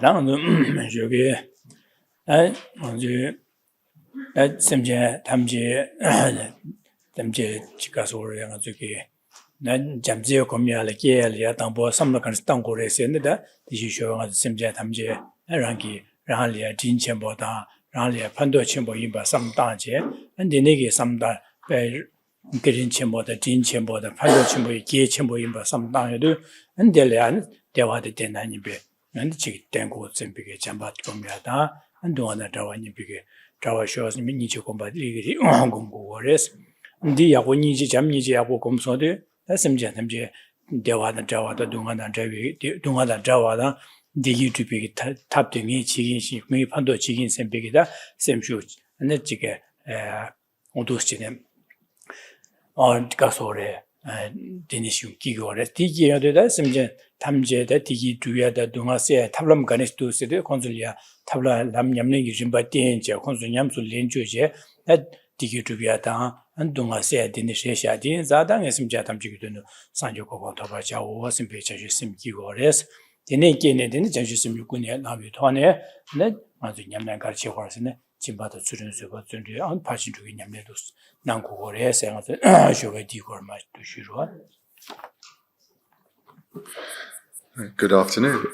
当这个我就甚至他们这个说的这个那暂时我们来给了当波什么看当过的现在的就是说我甚至他们这然后来金钱不大然后来判断钱不一般什么大钱那那个什么大被个人钱不的金钱不的判断钱不给钱不一般什么大的那这俩电话的电脑里边那这个电过真别个讲吧我们的很多那找完你别个找我说什么你就讲吧这个公过的你要你就讲你就要我公说的那什么讲他们这电话的找我的东华的找我的第一就别个他对你起因没判断起因先别个的先说那这个我都是呢告诉我的电力修机构的第一要对的什么讲他们这的第一主要的东华是他们干的都是的控制力他们他们那个人把电解控制人数连接些那第一主要的东华是的那些下的咋当然什么讲他们这个的上就搞他把叫我是被这些什么机构的的那个呢的这些什么过年那边团呢那我就你们搞起话是呢金巴的主人说把准备安排清楚给你们都是难过的这样子学个地方嘛都是说Good afternoon.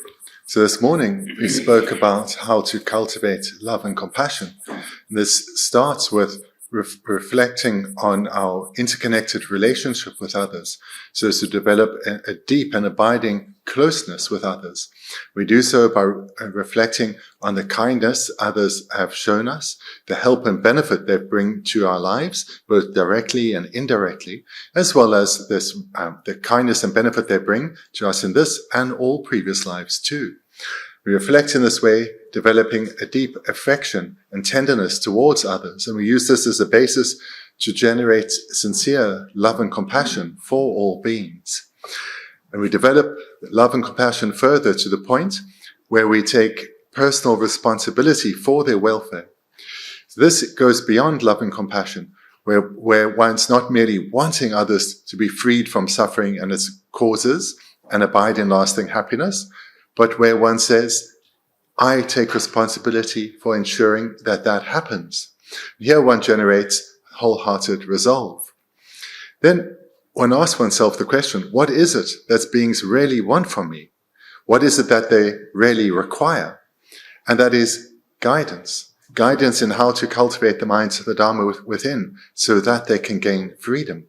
So this morning we spoke about how to cultivate love and compassion. And this starts with reflecting on our interconnected relationship with others, so as to develop a deep and abiding closeness with others. We do so by reflecting on the kindness others have shown us, the help and benefit they bring to our lives, both directly and indirectly, as well as this, the kindness and benefit they bring to us in this and all previous lives too. We reflect in this way, developing a deep affection and tenderness towards others, and we use this as a basis to generate sincere love and compassion for all beings. And we develop love and compassion further to the point where we take personal responsibility for their welfare. So this goes beyond love and compassion, where one's not merely wanting others to be freed from suffering and its causes and abide in lasting happiness, but where one says, I take responsibility for ensuring that that happens. Here one generates wholehearted resolve. Then one asks oneself the question, what is it that beings really want from me? What is it that they really require? And that is guidance. Guidance in how to cultivate the minds of the Dharma within so that they can gain freedom.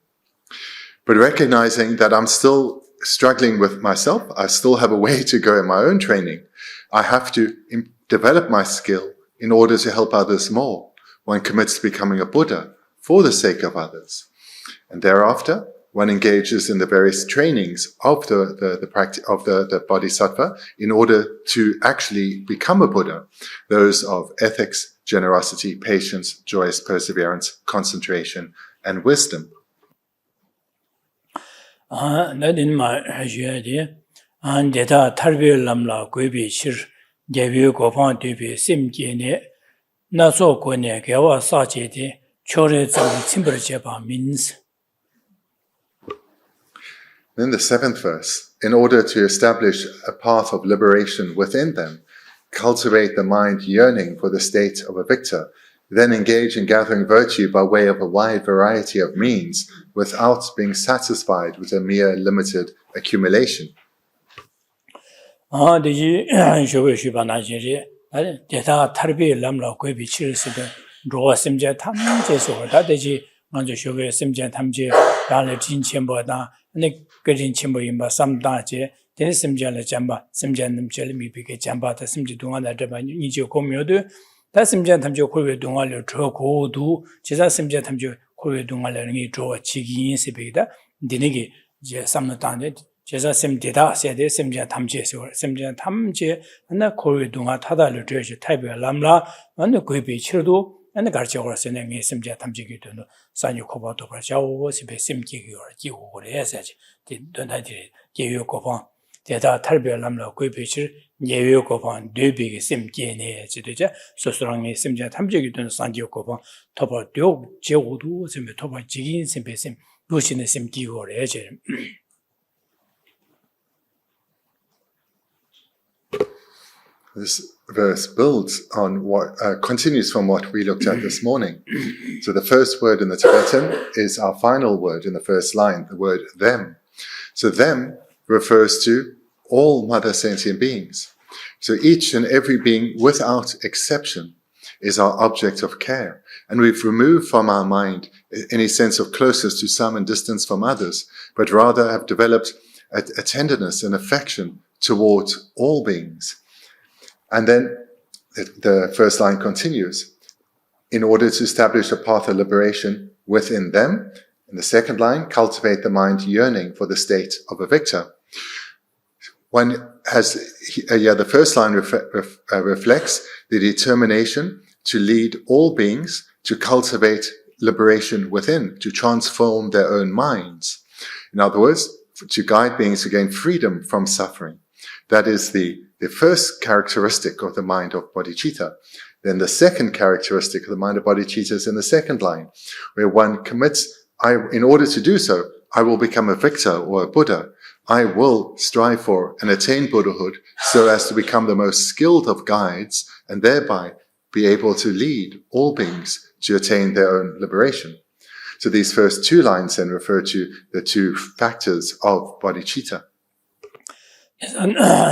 But recognizing that I'm still struggling with myself, I still have a way to go in my own training. I have to develop my skill in order to help others more. One commits to becoming a Buddha for the sake of others. And thereafter, one engages in the various trainings of the practice of the Bodhisattva in order to actually become a Buddha. Those of ethics, generosity, patience, joyous perseverance, concentration, and wisdom. 那您嘛学的这他特别难了规避是也有各方对比心结呢那做过呢给我撒结的确认这个清白结把名字 Then the seventh verse, in order to establish a path of liberation within them, cultivate the mind yearning for the state of a victor, then engage in gathering virtue by way of a wide variety of means without being satisfied with a mere limited accumulation. 这些学会学把那些这他特别难了规避其实的如果什么叫他们这说他这些俺就学会什么叫他们这让了金钱不大那个人钱不用把什么大这但是什么叫来讲吧什么叫那么叫你没给讲吧他什么叫东岸的这吧你就搞没有的但什么叫他们就会东岸了车过度其实什么叫他们就会东岸了你做起因是别的你那个这什么当的其实什么的现在什么叫他们接受什么叫他们这那会东岸他的了这是特别难了那规避其实都那个叫我现在你什么叫他们这个的三有可把多把叫我是被什么这个几乎我的也是的对他的也有各方的他特别难了规避其实也有各方对比什么这呢这对这所以说你什么叫他们这个的三有各方他把丢结果都什么他把基因什么什么不行的什么几乎的这 This verse builds on what continues from what we looked at this morning. So the first word in the Tibetan is our final word in the first line, the word them. So them refers to all mother sentient beings. So each and every being, without exception, is our object of care. And we've removed from our mind any sense of closeness to some and distance from others, but rather have developed a tenderness and affection towards all beings. And then the first line continues, in order to establish a path of liberation within them. In the second line, cultivate the mind yearning for the state of a victor. One has, the first line reflects the determination to lead all beings to cultivate liberation within, to transform their own minds. In other words, to guide beings to gain freedom from suffering. That is the first characteristic of the mind of bodhicitta. Then the second characteristic of the mind of bodhicitta is in the second line, where one commits, in order to do so, I will become a victor or a Buddha. I will strive for and attain Buddhahood so as to become the most skilled of guides and thereby be able to lead all beings to attain their own liberation. So these first two lines then refer to the two factors of bodhicitta.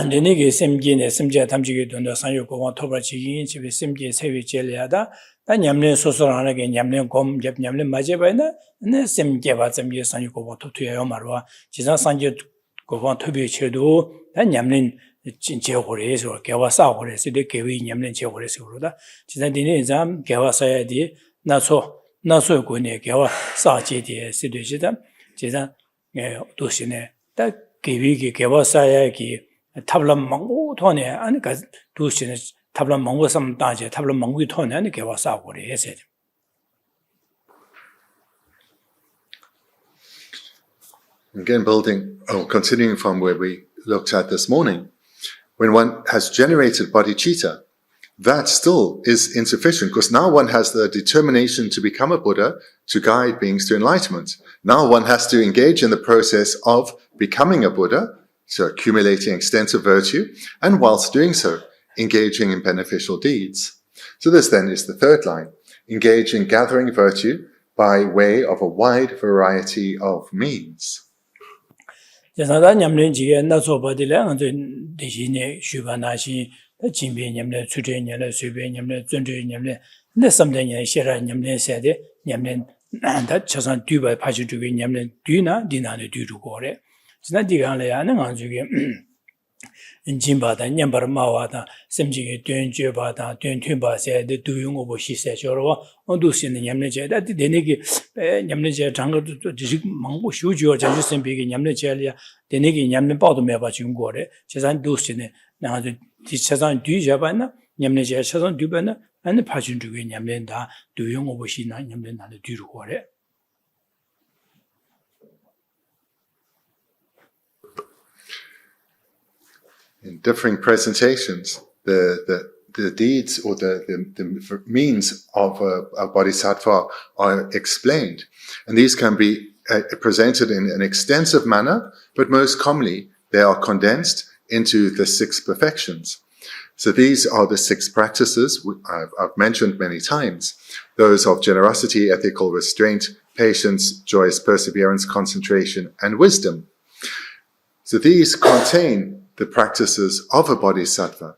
Bendigo semjine semja tamjige dondo sanyo ko toba chigin chibe semje sewi cheliada da nyamne sosorana ge nyamne gom jep nyamne maje baina ne semje ba semje sanyo ko to tuyo marwa jiza sanje ko tobe chedo da nyamne 진제 호래서 개와사 호래서 되 개위 냠는 제 호래서 그러다 지난 뒤에 잠 개와사야디 나소 고네 개와 사제디 시되지다 제가 도시네 딱 개위기 개와사야기 탑람 망고 토네 아니까 도시네 탑람 망고 삼 다제 탑람 망고 토네 아니 개와사 호래서 Again, continuing from where we looked at this morning, when one has generated bodhicitta, that still is insufficient because now one has the determination to become a Buddha, to guide beings to enlightenment. Now one has to engage in the process of becoming a Buddha, so accumulating extensive virtue, and whilst doing so, engaging in beneficial deeds. So this then is the third line, engage in gathering virtue by way of a wide variety of means. 제가 냠는 지게 나서 받으려 대신에 슈바나시 진비 냠는 수제 냠는 수배 냠는 존재 냠는 내 섬대냐 시라 냠는 세대 냠는 다 저선 뒤바 파주 주게 냠는 뒤나 디나는 뒤주고 그래 지난 디간래 하는 안주게 인진바다 냠바마와다 semjige tuenje bada tuenba se de duyungo bo shi se joro ondu sin nyamne je da de ne gi nyamne je jang de ji mangbo shu ju ja ji sem bi gi nyamne je ya de ne gi nyamne ba do me ba jing go re je san du sin ne na de ji cha san du ja ba na nyamne je cha san du ba na an pa jin du ge nyamne da duyungo bo shi na nyamne na de du ru go re. In differing presentations, the deeds or the means of a bodhisattva are explained. And these can be presented in an extensive manner, but most commonly they are condensed into the 6 perfections. So these are the 6 practices I've mentioned many times. Those of generosity, ethical restraint, patience, joyous perseverance, concentration, and wisdom. So these contain the practices of a bodhisattva.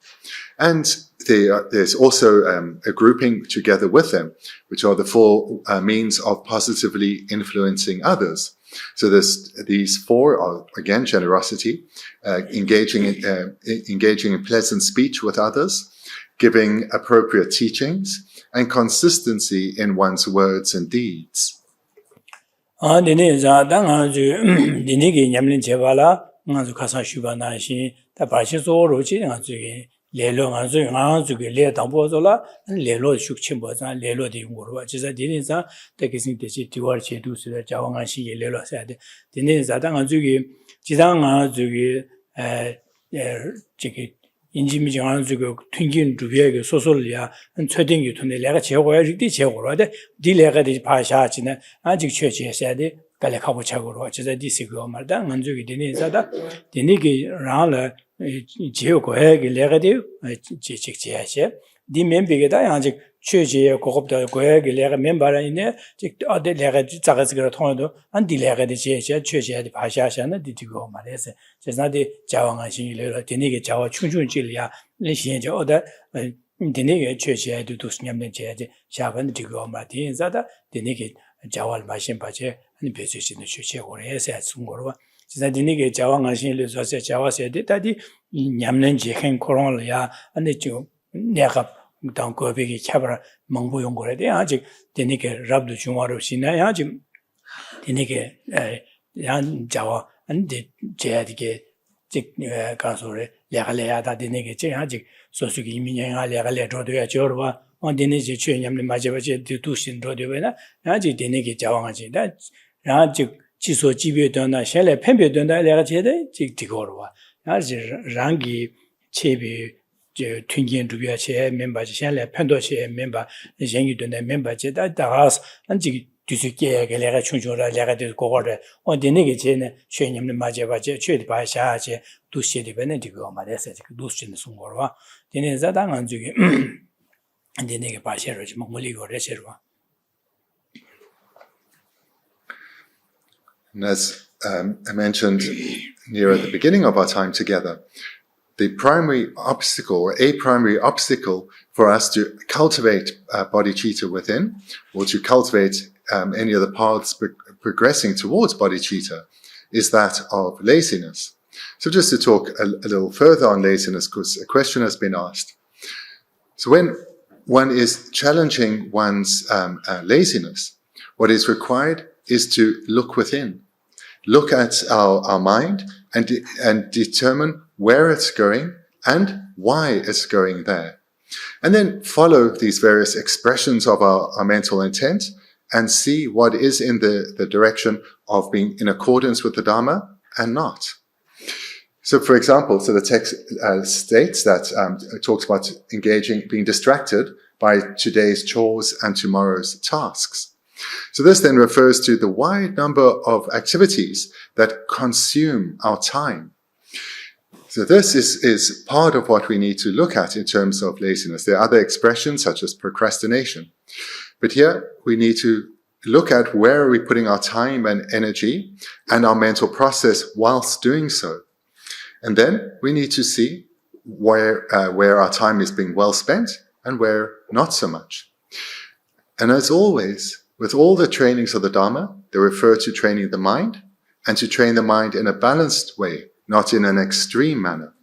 And there's also a grouping together with them, which are the 4 means of positively influencing others. So these 4 are, again, generosity, engaging in pleasant speech with others, giving appropriate teachings, and consistency in one's words and deeds. ngazu kasa shuba na shi ta ba shi zo ro ji ngazu ge le lo ngazu ge le dang bo zo la le lo shu chen bo za le lo de yong ro ji za de ni za de ge sin de ji di war che du su de ja wang shi ye le lo sa de ni za da ngazu ge ji da ngazu ge ji ge 인지 미 ngazu ge tingin du bie ge so so ya an chue ding yu tun de le ga che go ya ri de che go ro de di le ga de pa sha ji ne an ji che che sa de 갈래 가보자고로 어쩌다 디시고 말다 만족이 되니 자다 되니게 라라 지요 고해기 레가디 직직지야시 디 멤비게다 양직 최지에 고급다 고해기 레가 멤버라이네 직 어디 레가디 작아지가 통해도 안 딜레가디 제제 최지에 바샤샤는 디디고 말해서 제나디 자왕하신 일을 되게 자와 충충질이야 리신제 어다 되게 최지에도 두스냠는 제제 샤반 디고 마디인자다 되게 자왈 마신 바제 아니 베스시는 최고래서 중고로 진짜 되게 자왕하신을 줘서 자와세데 다디 냠는 제행 코로나야 안에 좀 내가 당 거비기 캬브라 멍보용 거래데 아직 되게 랍도 중화로 시나야 지금 되게 양 자와 안데 제야디게 직 가서래 레갈레야다 되게 제 아직 소수기 이민양아 레갈레 줘도야 저러와 언데네지 최냠는 맞아버지 두신 줘도베나 아직 되게 자왕하지다 아직 지소 지배되나 셀레 팬배되나 내가 제대 지고로와 아직 랑기 체비 저 튕긴 두비아 체 멤버지 셀레 팬도시 멤버 생기되는 멤버 제다 다가서 안지 뒤스게 내가 충분히 내가 될 거거든 어디네게 제네 쉐님을 맞아봐지 최대 바샤지 두시에 되는 디고 말해서 그 두시는 송거와 되는 자당한 중에 안데네게 바샤로 좀 몰리고 레셔와. And as I mentioned near at the beginning of our time together, the primary obstacle, or a primary obstacle for us to cultivate bodhicitta within, or to cultivate any of the paths progressing towards bodhicitta, is that of laziness. So just to talk a little further on laziness, because a question has been asked. So when one is challenging one's laziness, what is required is to look within. Look at our mind and determine where it's going and why it's going there. And then follow these various expressions of our mental intent and see what is in the direction of being in accordance with the Dharma and not. So for example, so the text states that, it talks about being distracted by today's chores and tomorrow's tasks. So this then refers to the wide number of activities that consume our time. So this is part of what we need to look at in terms of laziness. There are other expressions such as procrastination. But here we need to look at where are we putting our time and energy and our mental process whilst doing so. And then we need to see where our time is being well spent and where not so much. And as always, with all the trainings of the Dharma, they refer to training the mind and to train the mind in a balanced way, not in an extreme manner.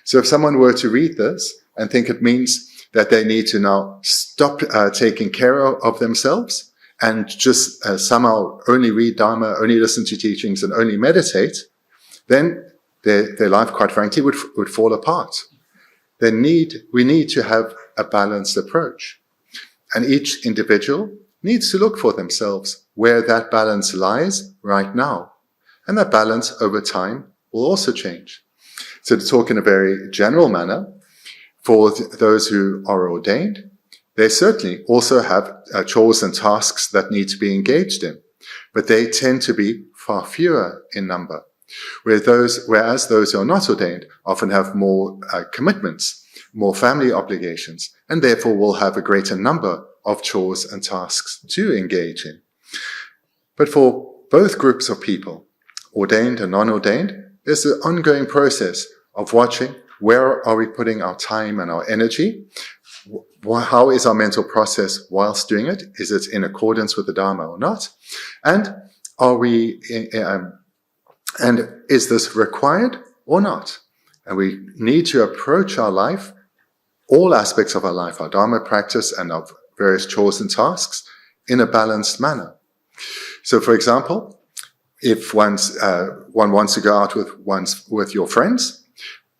So if someone were to read this and think it means that they need to now stop taking care of themselves and just somehow only read Dharma, only listen to teachings and only meditate, then their life, quite frankly, would fall apart. We need to have a balanced approach. And each individual needs to look for themselves where that balance lies right now. And that balance over time will also change. So to talk in a very general manner, for those who are ordained, they certainly also have chores and tasks that need to be engaged in, but they tend to be far fewer in number. Whereas those who are not ordained often have more commitments, more family obligations, and therefore will have a greater number of chores and tasks to engage in. But for both groups of people, ordained and non-ordained, there's an ongoing process of watching where are we putting our time and our energy, how is our mental process whilst doing it, is it in accordance with the Dharma or not, and and is this required or not? And we need to approach our life, all aspects of our life, our Dharma practice and our various chores and tasks, in a balanced manner. So, for example, if one wants to go out with your friends,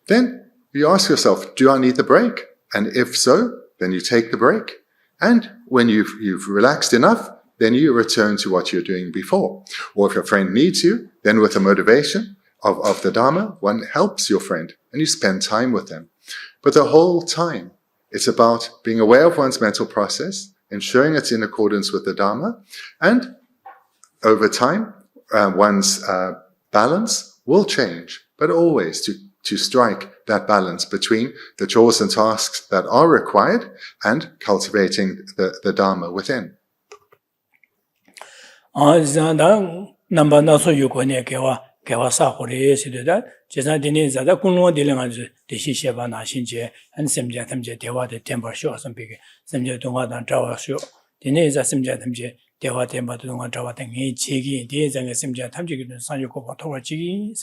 then you ask yourself, do I need the break? And if so, then you take the break. And when you've relaxed enough, then you return to what you're doing before. Or if your friend needs you, then with the motivation of the Dharma, one helps your friend and you spend time with them. But the whole time, it's about being aware of one's mental process, ensuring it's in accordance with the Dharma, and over time, one's balance will change, but always to to strike that balance between the chores and tasks that are required and cultivating the Dharma within. Number no so you go near Gawa Sahore, Sidda, Jesandini, Zada Kuno dealing the Shishevana Shinje, and Semjatamje, Dewa, the temper show, some big Semja Dunga and Jawa show. Dine is a Semjatamje, Dewa Temba Dunga Jawa, and Chigi, Diaz and Semjatamji, San Yoko, Tower Chigi,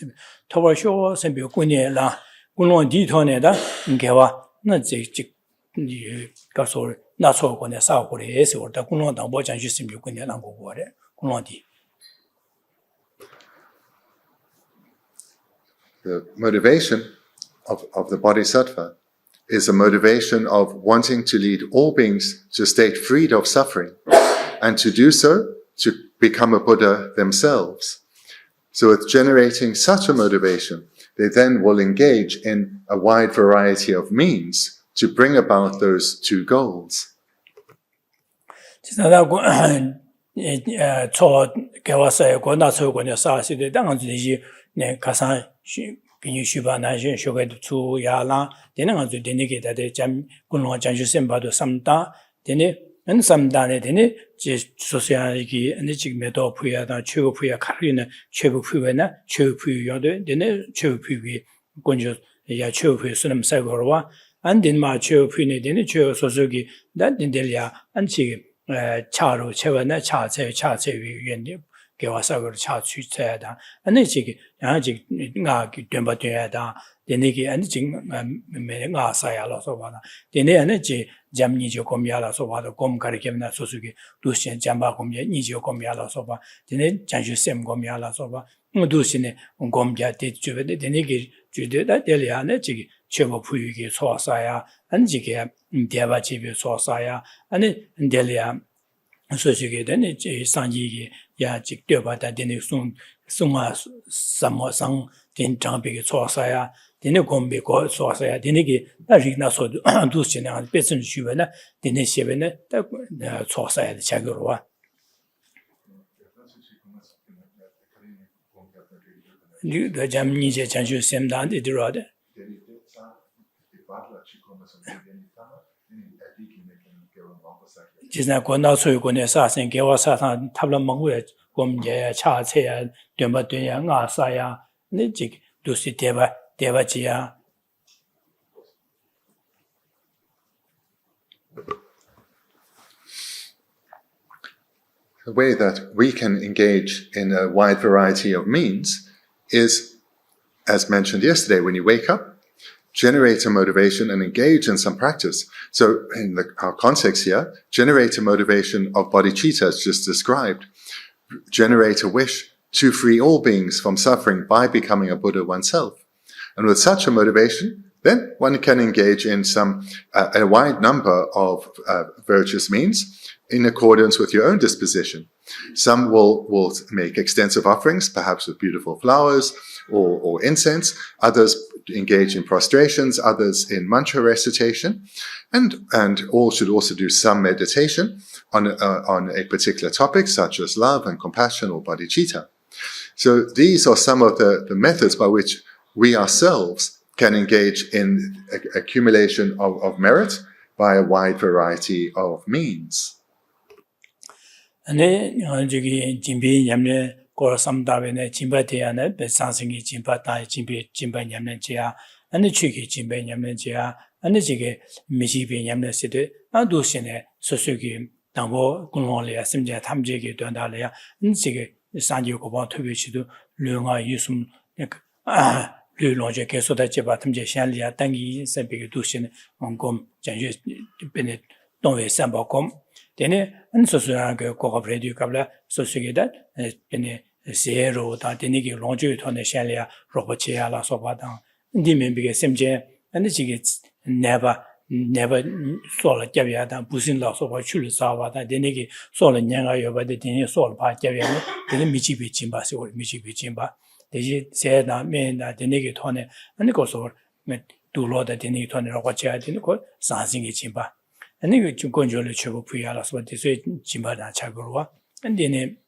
Tower show, Sembio Kunia La, Kuno Ditoneda, Gawa, not Gasol, not so on the Sahore, or the Kuno, the watch and Simbu Kunia Lango water, Kunodi. The motivation of the Bodhisattva is a motivation of wanting to lead all beings to a state freed of suffering, and to do so to become a Buddha themselves. So with generating such a motivation, they then will engage in a wide variety of means to bring about those two goals. Can Shuba Nation Sugar to Yala, then I to delegate that the Jam Kuno Janju Simba to some da, then and some dane, then just sociality and the Jigmeto Puya, Chu Puya Karina, Chu Puena, Chu Puya, then Chu Puy, Gunjo, Ya Chu Puy Sunam Sagorwa, and then my Chu Pune, then Chu Suzuki, that in Delia, and she Charo, Chevana, Chase, give us a child to say that, and then she Dumba the Niki and Jing Saya so one. The energy Jam Nijo Comiala so what the Com Karikina Suzuki, Lucian Jamba Comia, Nijo Comiala soba, the name Janju Sem Gomiala soba, Ducine, Gombia did to the Niki, Jude that Deliana Jigi, Chevo Puyi, Soasaya, and Jigi, Deva Chibi Soasaya, and Delia. So she get any Sanji, Ya Jikba that didn't soon some sang, then jumping Soasaya, then you come because Soasaya, then again, that is not so do sin and Besson Shuvena, then they Shevena, the Soasaya, the Chagurwa. The Jam Nija Chanju Sem down the road. Just now go now so you go near Sass and give us a tabla Mongwe, Gomja, Cha, Dumba Duya, Saya, Nijik, Dusi Deva, Devachia. The way that we can engage in a wide variety of means is, as mentioned yesterday, when you wake up, generate a motivation and engage in some practice. So in our context here, generate a motivation of bodhicitta as just described. Generate a wish to free all beings from suffering by becoming a Buddha oneself. And with such a motivation, then one can engage in a wide number of virtuous means in accordance with your own disposition. Some will make extensive offerings, perhaps with beautiful flowers or incense. Others engage in prostrations, others in mantra recitation, and all should also do some meditation on a particular topic, such as love and compassion or bodhicitta. So these are some of the methods by which we ourselves can engage in accumulation of merit by a wide variety of means. Ko samdavene chimba teane be sansingi chimba ta chimba nyamne chia ane chiki chimba nyamne chia ane chige michi be nyamne site na do shine sosugi dambo kunole asimje thamje ge donda le ya ane chige sanji ko ba thobe chidu lunga yusum lu lonje ke so da cheba thamje shan lia tangi sabe ge do shine ngom janju bene donwe samba kom dene ane sosura ge ko ga predu kabla sosugi da bene Zero, that the Niki Lonju to the Shalia, Robochia, La Sobatan, Dimimbi Semje, and the Chigits never saw a Javia than Pusin loss of Chulusawa, that the Niki saw a Yanga over the Dini Sol Part Javia, the Michibi Chimba, or Michibi Chimba. They said that mean that the Niki Tone and the Gosor met to Lord that the Niki Tone Robochia didn't call Sansingi Chimba. And then you go to Chubu Puyala, so they say Chimba and Chagurwa, and then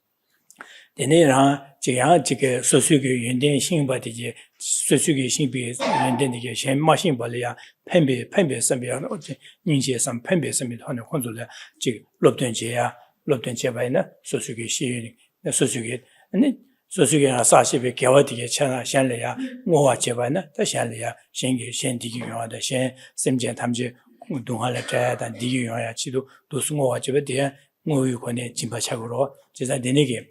데네랑 지가 소수기 연된 신바디지 소수기 신비 연된게 셴마신 발이야 팬비 섬비야 어제 인지에선 팬비 섬비 하는 혼줄래 지 롭된제야 롭된제바이나 소수기 시 소수기 아니 소수기나 사시비 개와디게 차나 셴래야 뭐와 제바이나 다 셴래야 신기 신디기 용하다 셴 샘제 탐지 동할래 자야다 디기 용야 지도 도스모와 제베디야 뭐유권에 진바착으로 제가 되네게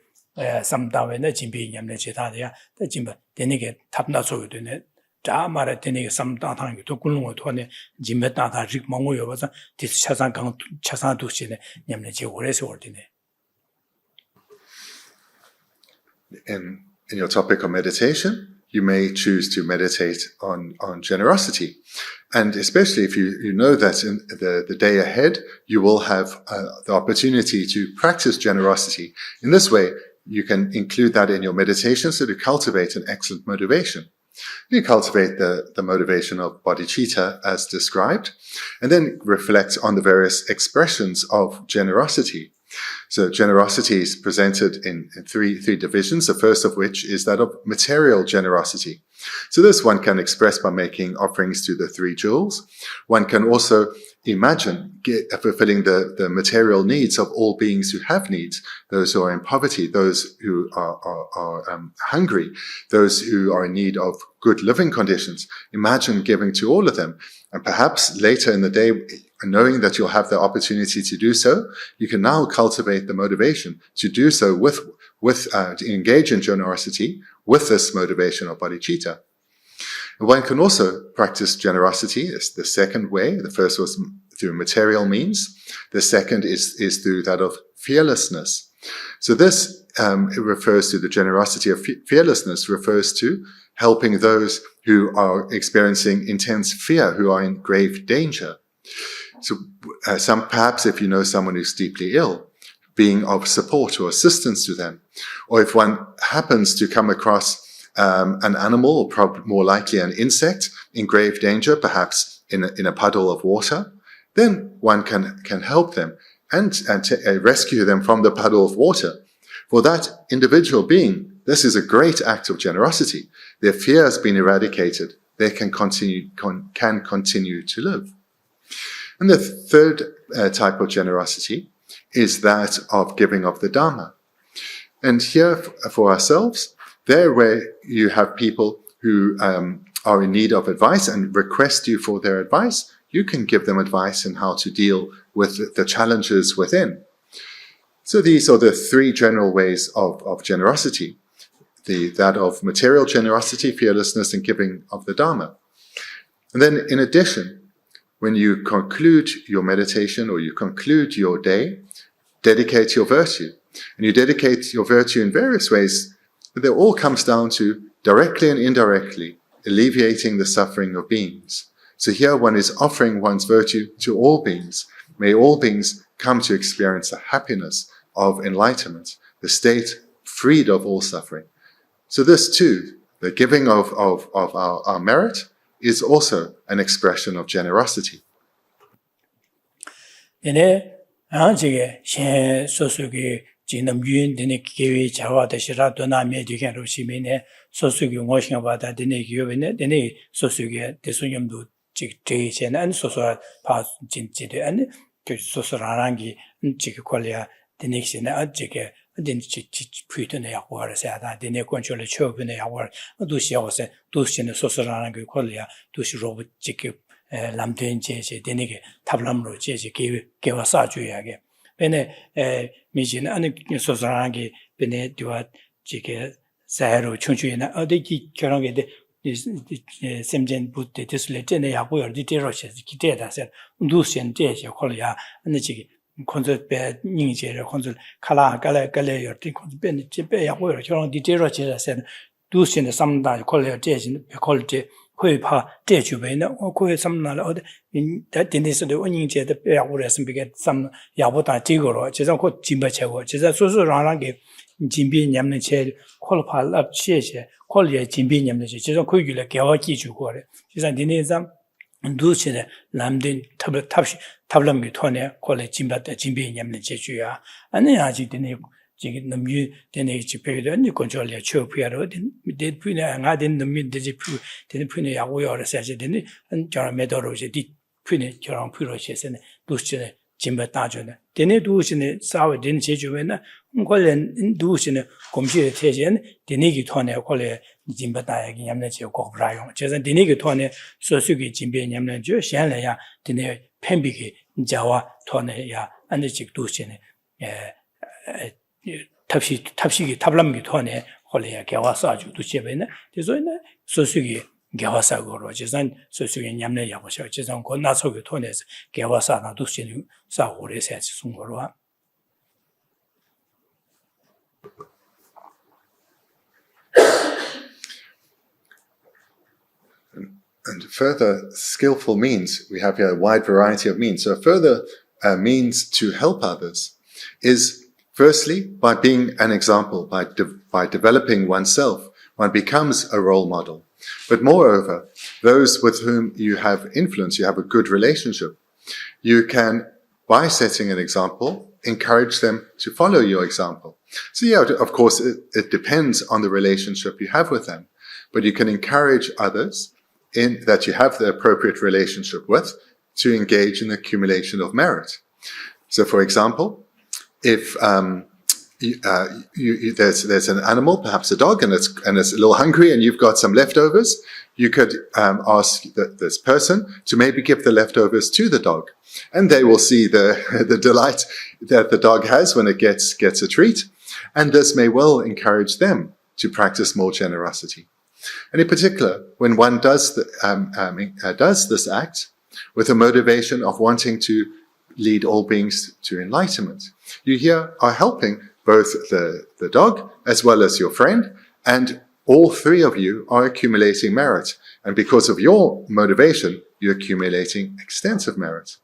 삼다वे나 진비 냠내 제다야 진바 되네게 탑나 소요되네 자 말에 되네게 삼다탕이 또 굴릉을 토네 진메다다 직 멍고요 봐서 디스 차상 강 차상 도시네 냠내 제 오래서 올디네. In your topic of meditation, you may choose to meditate on generosity. And especially if you know that in the day ahead, you will have the opportunity to practice generosity. In this way, you can include that in your meditation so to cultivate an excellent motivation. You cultivate the motivation of bodhicitta as described, and then reflect on the various expressions of generosity. So generosity is presented in three divisions, the first of which is that of material generosity. So this one can express by making offerings to the three jewels. One can also imagine fulfilling the material needs of all beings who have needs, those who are in poverty, those who are hungry, those who are in need of good living conditions. Imagine giving to all of them. And perhaps later in the day, knowing that you'll have the opportunity to do so, you can now cultivate the motivation to do so to engage in generosity with this motivation of bodhicitta. And one can also practice generosity. It's the second way. The first was through material means. The second is through that of fearlessness. So this it refers to the generosity of fearlessness, refers to helping those who are experiencing intense fear, who are in grave danger. So perhaps if you know someone who's deeply ill, being of support or assistance to them. Or if one happens to come across an animal, or more likely an insect, in grave danger, perhaps in a puddle of water, then one can help them and rescue them from the puddle of water. For that individual being, this is a great act of generosity. Their fear has been eradicated. They can continue to live. And the third type of generosity is that of giving of the Dharma. And here for ourselves, there where you have people who are in need of advice and request you for their advice, you can give them advice on how to deal with the challenges within. So these are the three general ways of generosity. That of material generosity, fearlessness, and giving of the Dharma. And then in addition, when you conclude your meditation or you conclude your day, dedicate your virtue. And you dedicate your virtue in various ways. But it all comes down to, directly and indirectly, alleviating the suffering of beings. So here one is offering one's virtue to all beings. May all beings come to experience the happiness of enlightenment, the state freed of all suffering. So this too, the giving of our merit, is also an expression of generosity. Dene jige shen sosugi jinam yun dene kiwi chawa da shira dona me digen ro shimene sosugi ngoshin ba da dene yobene dene sosugi desunyamdu jig te chen an soso pa jin jide an ke sosorangi jig kolya dene xene a jige den chi pütene yakwar sa da dene konchole chobene yakwar du xiose du xene sosorangi kolya du shi robo jig lamden jeje denege tablam로 jeje gewa saju야게 bene 미진 아니 소소하게 bene diwa jige 사로 충주이나 어디기 결혼게데 semjen butte deslete ya고 열디 데로셔 기대다서 누신 제시 콜야 아니 지기 콘서 배 닝제를 콘서 칼라 갈래 열디 콘서 배 집에 야고 열 결혼 디데로셔서 누신의 삼다 콜야 제신 콜제 회파 대주변에 고에 삼나를 어디 인데서도 원인제의 배우를 선비게 삼 야보다 지거로 제가 곧 진배체고 제가 소소라는 게 진비 냠는 제 콜파를 합치에 콜리에 진비 냠는 제가 거기를 개화기 주고 그래 제가 니네삼 누시의 남된 탑람기 토네 콜레 진바다 진비 냠는 제주야 아니 아직 되네 지금 남유 되네 집회도 control이야 초피하러 된 푸네 나된 남유 되지 푸 되는 푸네 야고요 그래서 되는 저런 메더로지 디 푸네 저런 푸로시에서는 도시네 짐바 따주네 되네 도시네 싸워 된 제주에는 관련 도시네 공시의 태전 되네기 토네 관련 짐바 따야기 냠네 제 고브라용 제가 되네기 토네 소수기 짐베 냠네 저 시안래야 되네 팬비기 자와 토네야 안지직 도시네 탑시기 탑람기 토네 홀레야 개와사주 두시베네 그래서는 소수기 개와사고로 제산 소수기 냠내 야고셔 제산 권나서기 토네서 개와사나 두시는 사고레서 송고로 And further skillful means, we have here a wide variety of means. So a further means to help others is firstly by being an example, by developing oneself. One becomes a role model. But moreover, those with whom you have influence, you have a good relationship, you can, by setting an example, encourage them to follow your example. So yeah, of course, it depends on the relationship you have with them, but you can encourage others in that you have the appropriate relationship with to engage in the accumulation of merit. So for example, if there's an animal, perhaps a dog, and it's a little hungry, and you've got some leftovers, you could ask this person to maybe give the leftovers to the dog, and they will see the delight that the dog has when it gets a treat, and this may well encourage them to practice more generosity. And in particular, when one does this act with a motivation of wanting to lead all beings to enlightenment, you here are helping both the dog as well as your friend, and all three of you are accumulating merit. And because of your motivation, you're accumulating extensive merit.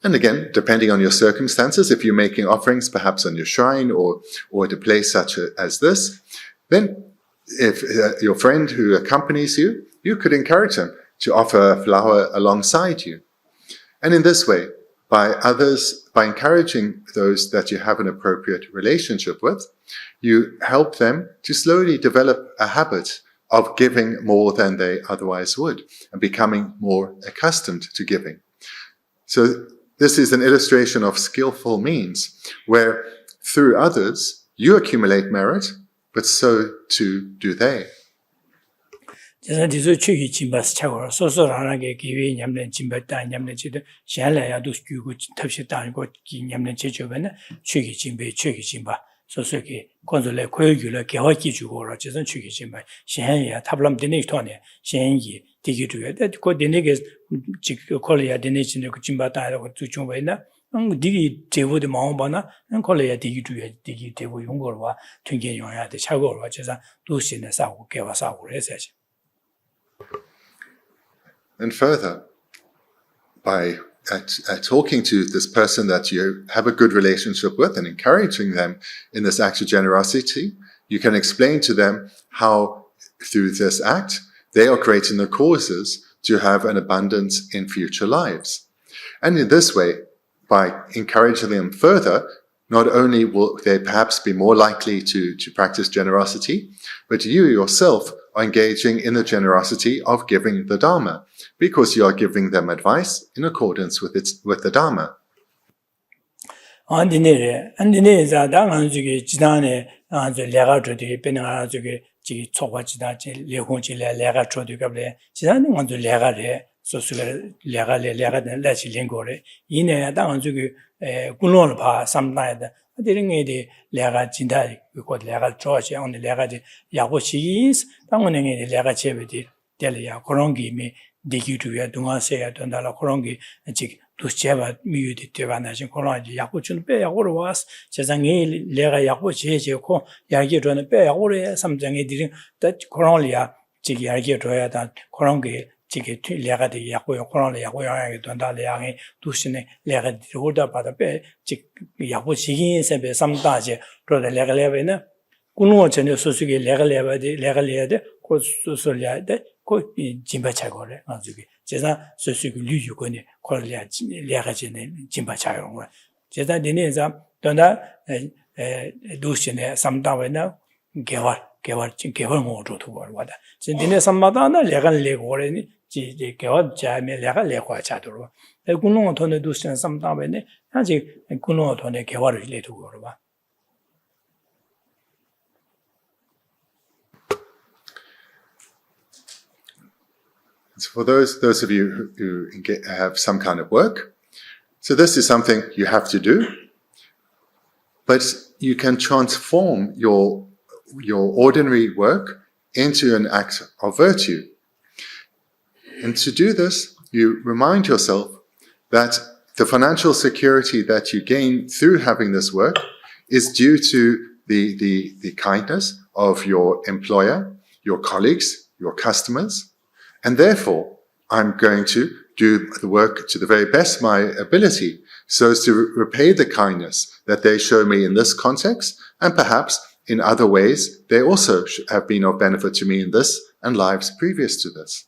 And again, depending on your circumstances, if you're making offerings perhaps on your shrine or at a place such as this, then if your friend who accompanies you, you could encourage him to offer a flower alongside you. And in this way, by encouraging those that you have an appropriate relationship with, you help them to slowly develop a habit of giving more than they otherwise would and becoming more accustomed to giving. So this is an illustration of skillful means where through others you accumulate merit, but so too do they. 제가 추기 짐바스 차고 소소라나게 기회 냠는 짐바다 냠는 지도 샬라야도 규고 탑시다 아니고 냠는 제조변은 추기 짐바 소소게 건설에 고유를 개화기 주고로 제선 추기 짐바 샬야 탑람 되네 토네 샬이 디기도에 그 되네게 지 콜이야 되네 진의 그 짐바다라고 주중에나 디기 제보도 마음바나 콜이야 디기도에 디기 제보 용거와 튕겨 용해야 돼 차고로 제가 도시에 사고 개화 사고를 해야지. And further, by talking to this person that you have a good relationship with and encouraging them in this act of generosity, you can explain to them how through this act, they are creating the causes to have an abundance in future lives. And in this way, by encouraging them further, not only will they perhaps be more likely to practice generosity, but you yourself are engaging in the generosity of giving the Dharma, because you are giving them advice in accordance with the Dharma. 안디네 자당 저기 지난에 저 내가 저기 배나가 저기 초과 지다 레혼지 내가 저기 갑래 지난에 먼저 내가래 소수가 내가래 내지 링고래 이내 당 저기 군론을 봐 삼나이다 어디링에디 내가 진다 그 내가 좋아지 오늘 내가 야고시스 당원에 내가 제베디 될이야 그런 게미 디기투야 동아세야 된다라 그런 게 즉 도시에바 미유디 되바나신 그런 야고춘 빼 야고로 와서 세상에 내가 야고 제제고 야기로는 빼 야고로 삼장에 들인 그런이야 즉 야기로야다 그런 게 지게 내가 되 야고요 그런 야고야게 된다라 양이 도시네 내가 들어다 받아 빼즉 야고 지긴세베 삼다제 그러다 내가 레베는 군노 전에 소수게 내가 레베디 내가 레야데 그 소소리야데 그 짐바차고래 아주게 제가 소수게 류유고네 콜리아 레가지네 짐바차요 거 제가 내내자 Dona Dushin, some down 개월 모두 두고 와다. 진디네 삼마다나 레간 레고레니 지 개월 자메 레가 레고 자도로. 군노 돈에 두신 삼다베네 아직 군노 돈에 개월을 내 두고 봐. So for those of you who have some kind of work, so this is something you have to do, but you can transform your ordinary work into an act of virtue. And to do this, you remind yourself that the financial security that you gain through having this work is due to the kindness of your employer, your colleagues, your customers, and therefore I'm going to do the work to the very best of my ability so as to repay the kindness that they show me in this context, and perhaps in other ways, they also have been of benefit to me in this and lives previous to this.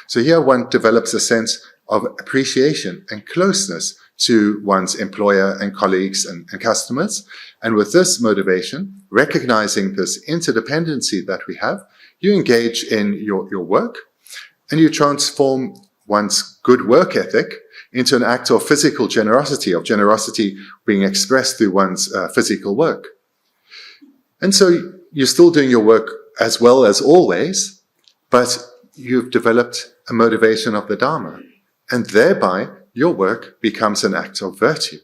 So here one develops a sense of appreciation and closeness to one's employer and colleagues and customers. And with this motivation, recognizing this interdependency that we have, you engage in your work and you transform one's good work ethic into an act of physical generosity, of generosity being expressed through one's physical work. And so you're still doing your work as well as always, but you've developed a motivation of the Dharma, and thereby your work becomes an act of virtue.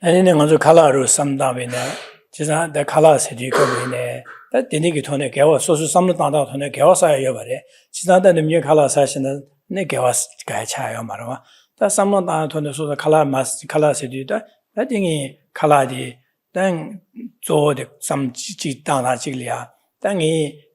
And in the color samdamina, just the color said you come in that Bendigo tone gawa, so some of the tone gawasa yobare, she's not the new color session, negawas guy chai marwa. That's some of the tone so the color must color said you that thing color the. Then so the some chitana chiglia, then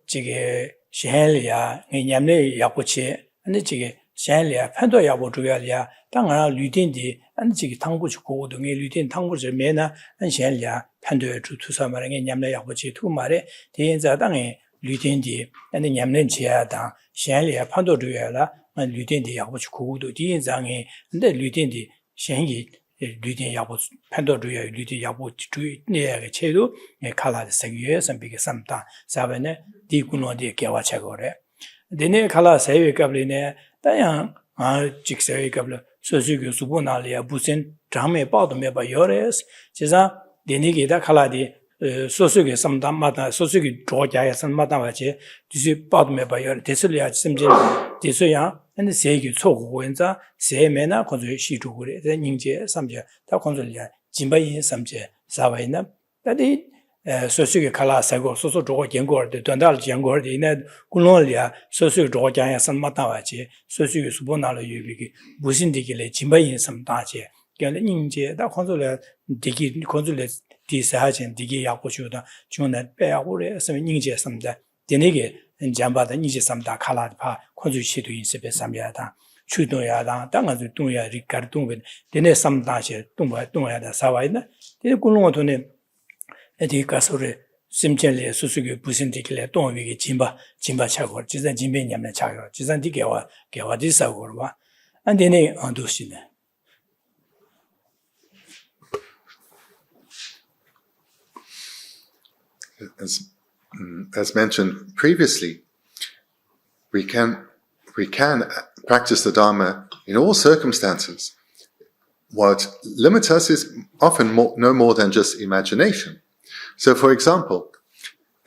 jig shelia, yamle yapuche, and the jig shelia, pando yabutualia, tanga lutindi, and jig tanguch go, the lutin tanguch mena, and shelia, pando to some yamle yapuche, two mare, the ends are dang lutindi, and the yamlen chia, shelia, pando duela, and lutindi yapuch go, the ends and the lutindi, shengi. Lüdin yabu pendo duya lüdin yabu chui ne chedu kala segye sambige samta sabene di kuno di kewa chegore dene kala sewe kabline dayang jikse kabla sosugu subunalia busen drame pad me ba yores jiza dene ge da kala di sosugu samta mata sosugu joja ya samta ba che disi pad me ba yor desulya simje desuya and 세기 초고원자 세메나 건조 시주고래 닝제 삼제 다 건조리야 진바인 삼제 사바이나 다디 소수의 칼라사고 소소 저거 연구할短道 연구할 때 이내 군론리야 소수 저거 장야 삼마다와지 소수의 수보나로 유비기 무신디기래 진바인 삼다제 그러니까 닝제 다 건조리야 디기 건조리 디사진 디기 약고쇼다 중에 빼야고래 서면 닝제 삼자 되네게 잠바다 니제 삼다 칼라파 콘주시도 인습에 삼야다 추도야다 땅아주 동야 리카르동베 데네 삼다시 동야다 사와이나 데 군롱도네 에디카소레 심젤레 수수기 부신디길레 동위기 진바 차고 지산 진배냐면 차고 지산 디게와 디사고와 안데네 안도시네 As mentioned previously, we can practice the Dharma in all circumstances. What limits us is often no more than just imagination. So, for example,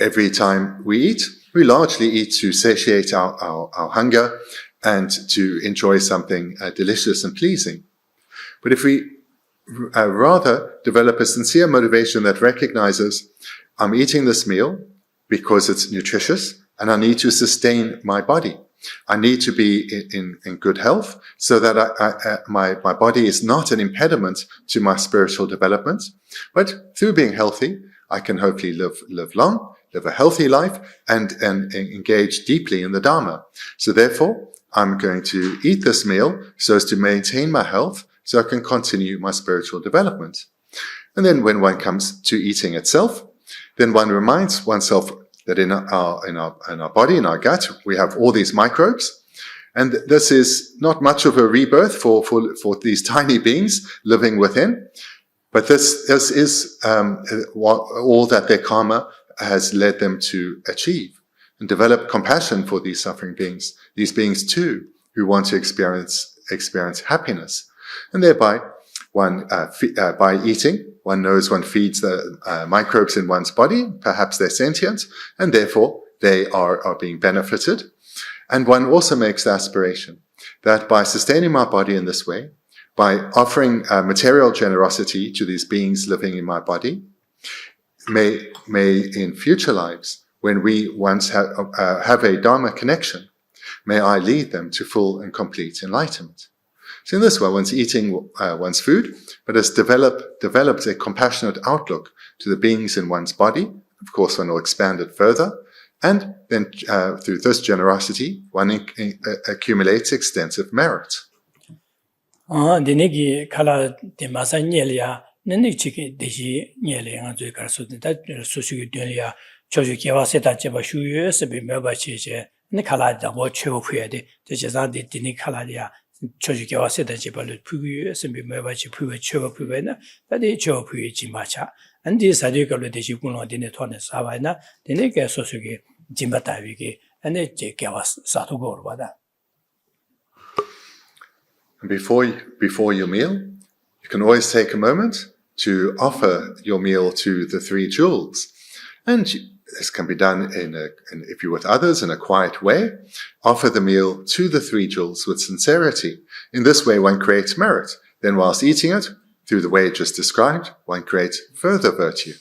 every time we eat, we largely eat to satiate our hunger and to enjoy something delicious and pleasing. But if we rather develop a sincere motivation that recognizes, I'm eating this meal because it's nutritious, and I need to sustain my body. I need to be in good health so that my body is not an impediment to my spiritual development. But through being healthy, I can hopefully live long, live a healthy life, and engage deeply in the Dharma. So therefore, I'm going to eat this meal so as to maintain my health so I can continue my spiritual development. And then when one comes to eating itself, then one reminds oneself that in our body, in our gut, we have all these microbes, and this is not much of a rebirth for these tiny beings living within. But this is all that their karma has led them to achieve, and develop compassion for these suffering beings, these beings too, who want to experience happiness. And thereby, by eating, one knows one feeds the microbes in one's body, perhaps they're sentient, and therefore they are being benefited. And one also makes the aspiration that by sustaining my body in this way, by offering material generosity to these beings living in my body, may in future lives, when we once have a Dharma connection, may I lead them to full and complete enlightenment. So in this way, one's eating one's food, but has developed a compassionate outlook to the beings in one's body. Of course, one will expand it further. And then through this generosity, one accumulates extensive merit. Dinegi kala de masa nyelia nene chiki deji nyele nga zui kar su da su dunya choju kewa seta cheba shuye se be meba cheje ne kala da wo chebo phuye de je za de dini kala ya choju kewa seta cheba lu phuye se be meba che phuye chebo phuye na da de chebo phuye ji ma cha andi sa de ka lu deji kunlo dine thone sa ba na dine ke su ge jimba ta wi ge ane je kewa sa to go ba da. And before your meal, you can always take a moment to offer your meal to the three jewels. And this can be done if you're with others, in a quiet way. Offer the meal to the three jewels with sincerity. In this way, one creates merit. Then whilst eating it, through the way just described, one creates further virtue.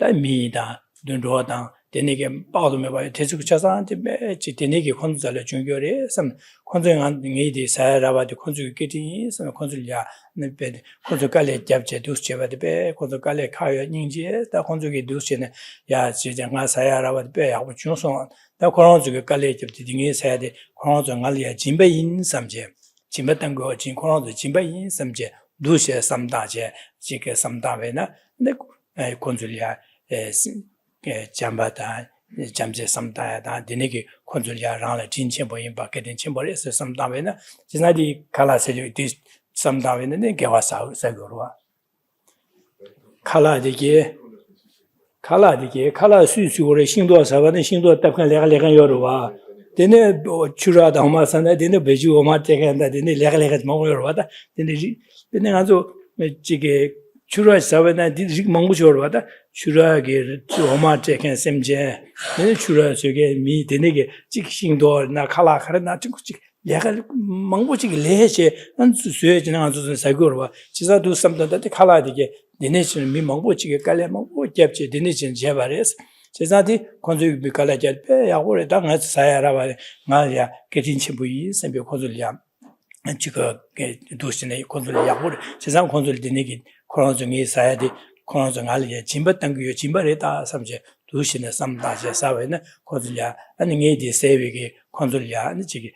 Da mi da dun ro da denege bao me ba te chu cha sa de me chi denege khon za le chung gyo re sam khon zo ngan ngi di sa ra ba de khon zo ge ti sam khon zo ya ne be khon zo ka le jap che dus che ba de be khon zo ka le kha yo ning je da khon zo ge dus che ne ya chi ja nga sa ya ra ba de be ya bu chung so da khon zo ge ka le jap ti ngi sa ya de khon zo ngal ya jin ba yin sam je jin ba dang go jin khon zo jin ba yin sam je du she sam da je ji ge sam da we na ne khon zo ya jambata jamje samdaya da dinegi konjulya rangla jinchen boyin ba kedin chenbo re samdawe na jinadi kala se di samdawe ne gewa sa gorwa kala dige kala su gore xingdo sa ba ne xingdo tapkan lega yorwa dene chura da ma sana dene beju o ma te kan da dene lega mo yorwa da dene ngazo jige chura sabana di mangbu jorwa da chura ge oma teken semje ne chura soge mi denege jik싱도 na kala khara na chik lega mangbu chik leche an suye jina an sa gorwa chisa du samda da kala dige dene chin mi mangbu chik kale mangbu gyapche dene chin jebares chisa di konzu bi kala jalpe ya gore da nga sayara ba nga ya ketin chibuyi sembe konzulya chiga dusine konzulya ya gore chisa konzul denege 코로나중에 사야지 코로나중 알게 진바당교 진바레다 삼제 두신의 삼다제 사회는 코들야 아니 게디 세비게 콘들야 아니 지기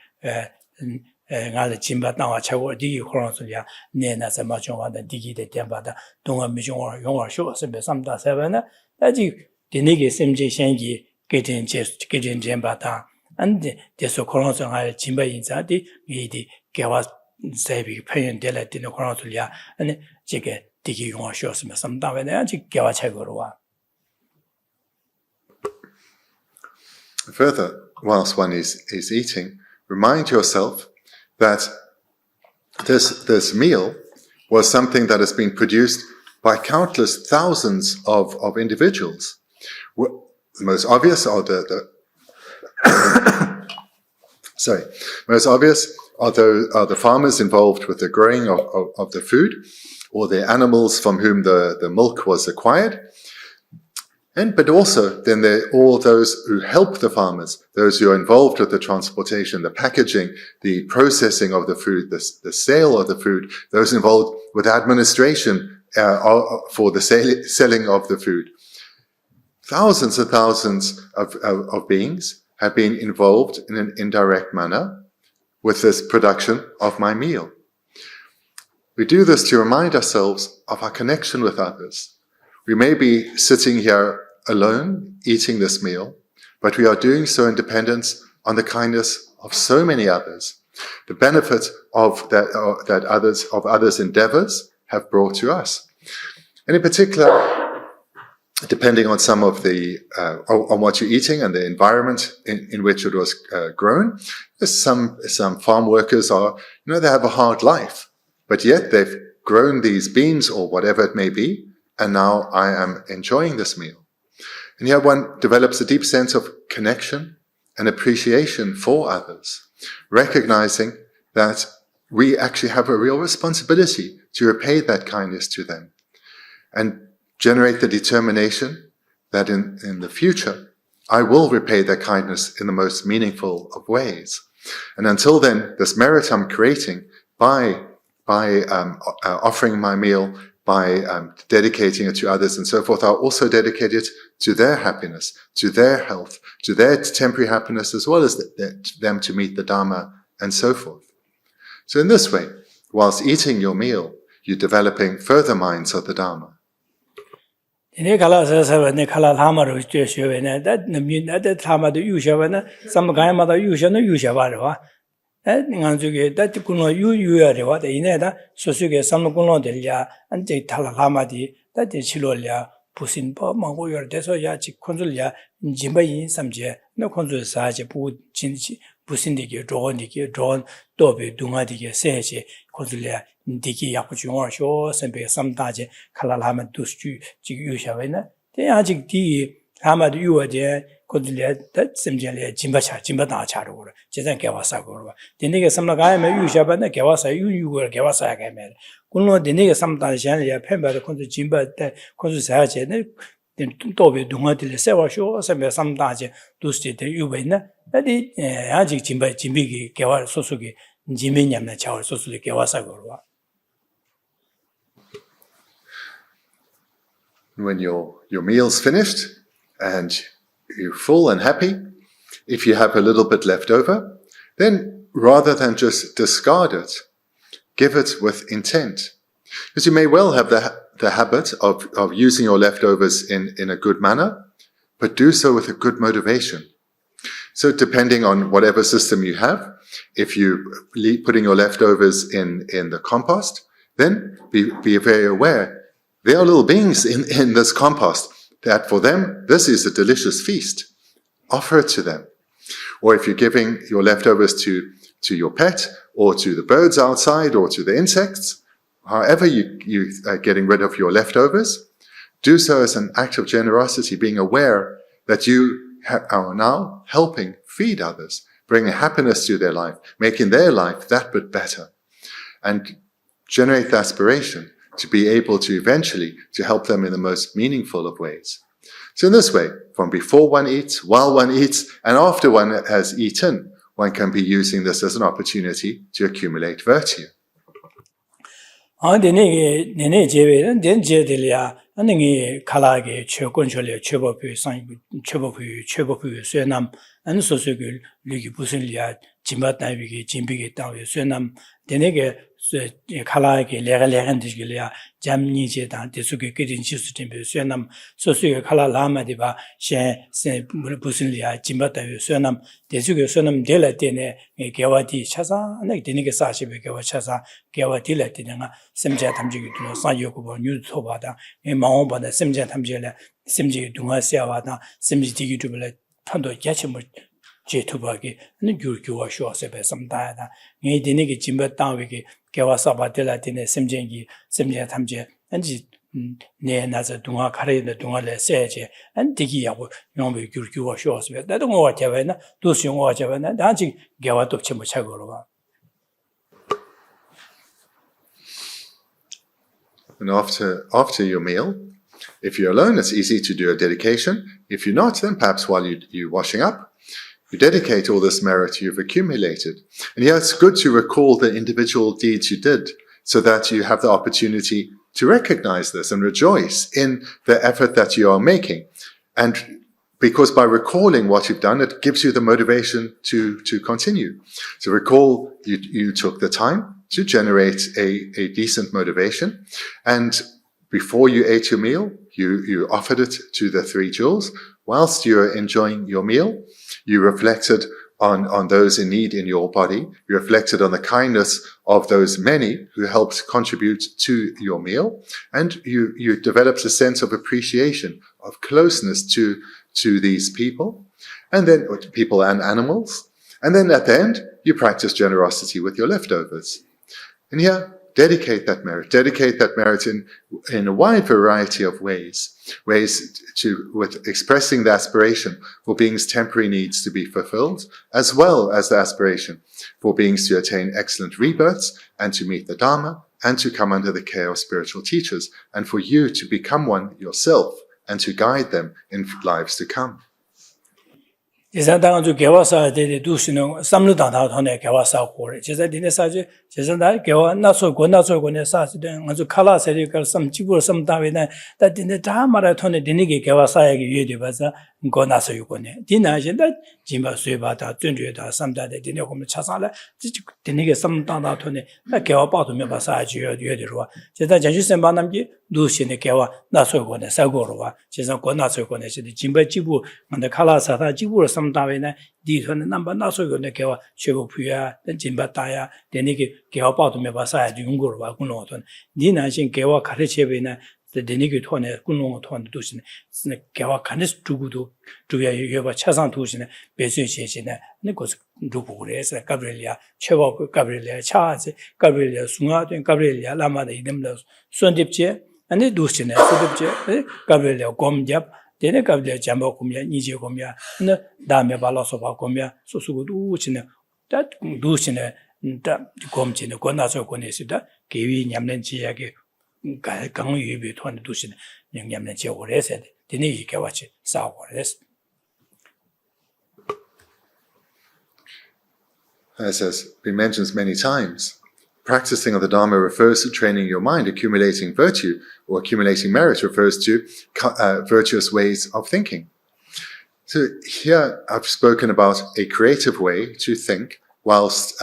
나를 진바당와 최고 디기 코로나중야 내나서 마중와다 디기데 템바다 동안 미중어 용어 쇼스베 삼다 세베는 아직 디네게 셈제 생기 게된 젠바다 안데 데서 코로나중 알 진바 인자디 미디 개와 세비 표현될 때는 코로나중야 아니 지게 Further, whilst one is eating, remind yourself that this meal was something that has been produced by countless thousands of individuals. The most obvious are the farmers involved with the growing of the food, or the animals from whom the milk was acquired. But also then there are all those who help the farmers, those who are involved with the transportation, the packaging, the processing of the food, the sale of the food, those involved with administration for the selling of the food. Thousands and thousands of beings have been involved in an indirect manner with this production of my meal. We do this to remind ourselves of our connection with others. We may be sitting here alone, eating this meal, but we are doing so in dependence on the kindness of so many others, the benefit of others' endeavors have brought to us. And in particular, depending on some of on what you're eating and the environment in which it was grown, some farm workers they have a hard life, but yet they've grown these beans or whatever it may be, and now I am enjoying this meal. And here one develops a deep sense of connection and appreciation for others, recognizing that we actually have a real responsibility to repay that kindness to them and generate the determination that in the future I will repay their kindness in the most meaningful of ways. And until then, this merit I'm creating by offering my meal, by dedicating it to others and so forth, I'll also dedicate it to their happiness, to their health, to their temporary happiness, as well as them to meet the Dharma and so forth. So in this way, whilst eating your meal, you're developing further minds of the Dharma. that kuno yu rewa de ine da sosuge samno kuno delya anje thala lama di da de chilolya pusin pa mango yor de so ya chi konsulya jimba yin samje no konsul sa je bu jinji pusin de ge dron do be dunga de ge se je konsulya diki ya ku jung sho sembe samda je khala lama dus ju ji yu sha we na de ya ji di lama de yu de konsulya da semje le jimba da cha ro 제전 개와사 거로 되네게 삼나가에 유샤바네 개와사 유유고 개와사 가면 군로 되네게 삼다시안이야 펜바의 콘도 짐바때 콘도 사야제네 또베 동아들에 세워쇼 세메 삼다제 도스티데 유베나 아디 아직 짐비기 개와 소속이 짐이냐면 차월 소속이 개와사 거로. When your meal's finished and you're full and happy, if you have a little bit left over, then rather than just discard it, give it with intent. Because you may well have the habit of using your leftovers in a good manner, but do so with a good motivation. So depending on whatever system you have, if you're putting your leftovers in the compost, then be very aware. There are little beings in this compost that for them, this is a delicious feast. Offer it to them. Or if you're giving your leftovers to your pet, or to the birds outside, or to the insects, however you are getting rid of your leftovers, do so as an act of generosity, being aware that you are now helping feed others, bringing happiness to their life, making their life that bit better, and generate the aspiration to be able to eventually to help them in the most meaningful of ways. So in this way, from before one eats, while one eats, and after one has eaten, one can be using this as an opportunity to accumulate virtue. 칼라게 레갈레간디길이야 잠니제다 대수게 끓인치 수tembe 수연남 소수게 칼라 라마디바 셰세 무슨리야 짐바다요 수연남 대수게 수연남 델라테네 개와디 차사 네 되니게 40에 개와 차사 개와 딜라테네가 셈제 탐지기 도 사요고 뉴토바다 에 마오바다 셈제 탐지래 셈제 동아시아와다 셈지디기 두블레 판도 야치모 제투바게 네 규규와 쇼세베 삼다다 네 되니게 짐바 땅위게 개와사바텔라티네 셈쟁기 셈제 탐제 안지 네 나자 동아 카레네 동아레 세제 안디기야고 용비 규규와 쇼스베 나도 뭐 와자베나 도스용 와자베나 나지 개와도 쳔뭐 차고로 봐. And after your meal, if you're alone, it's easy to do a dedication. If you're not, then perhaps while you're washing up, you dedicate all this merit you've accumulated. And yeah, it's good to recall the individual deeds you did so that you have the opportunity to recognize this and rejoice in the effort that you are making. And because by recalling what you've done, it gives you the motivation to continue. So recall you took the time to generate a decent motivation. And before you ate your meal, you offered it to the three jewels. Whilst you're enjoying your meal, you reflected on those in need in your body. You reflected on the kindness of those many who helped contribute to your meal. And you developed a sense of appreciation, of closeness to these people, and then people and animals. And then at the end, you practice generosity with your leftovers. And here, dedicate that merit in a wide variety of ways with expressing the aspiration for beings' temporary needs to be fulfilled, as well as the aspiration for beings to attain excellent rebirths and to meet the Dharma and to come under the care of spiritual teachers, and for you to become one yourself and to guide them in lives to come. 제자당주 개와사에 두시는 삼루당다톤에 개와사고래 제자디네 사지 제자다 개와 나소고네 사지된 아주 칼라세리컬 섬지부 섬다위네 다디네 다 마라톤에 디니게 개와사에게 유예돼 봐서 고나서유고네 디나신다 짐바 수바다 준주다 삼다데 디네 고면 차상라 디니게 섬당다톤에 다 개와 빠도면 봐사지 유예되로 제자 전주선반남기 두시네 개와 나소고네 사고로와 제자 고나서고네 짐바 지부 근데 칼라사다 지부로 다음에는 디선은 남바 나서고네 개와 최고부야 진바다야 되니게 개와 빠도면 봐서야지 용거로 와 군노톤 니나신 개와 가르쳐베나 되니게 톤에 군노 톤 두시네 개와 가르쳐 두고도 두야 여바 차상 두시네 배수시시네 네고스 두고 그래서 가브리엘이야 최고 가브리엘이야 차지 가브리엘이야 숭아된 가브리엘이야 라마의 이름으로 손집제 아니 두시네 손집제 가브리엘이야 곰잡 Dene kabile jamba kumya, nije kumya, na dame bala soba kumya, susugu duchine, that duchine, that gomchine, gonaso konesida, kiwi nyamnen chiake, gang yubi tuan duchine, nyamnen chia reset, dene yikawachi, sa res. As has been mentioned many times, practicing of the Dharma refers to training your mind, accumulating virtue, or accumulating merit refers to virtuous ways of thinking. So here I've spoken about a creative way to think whilst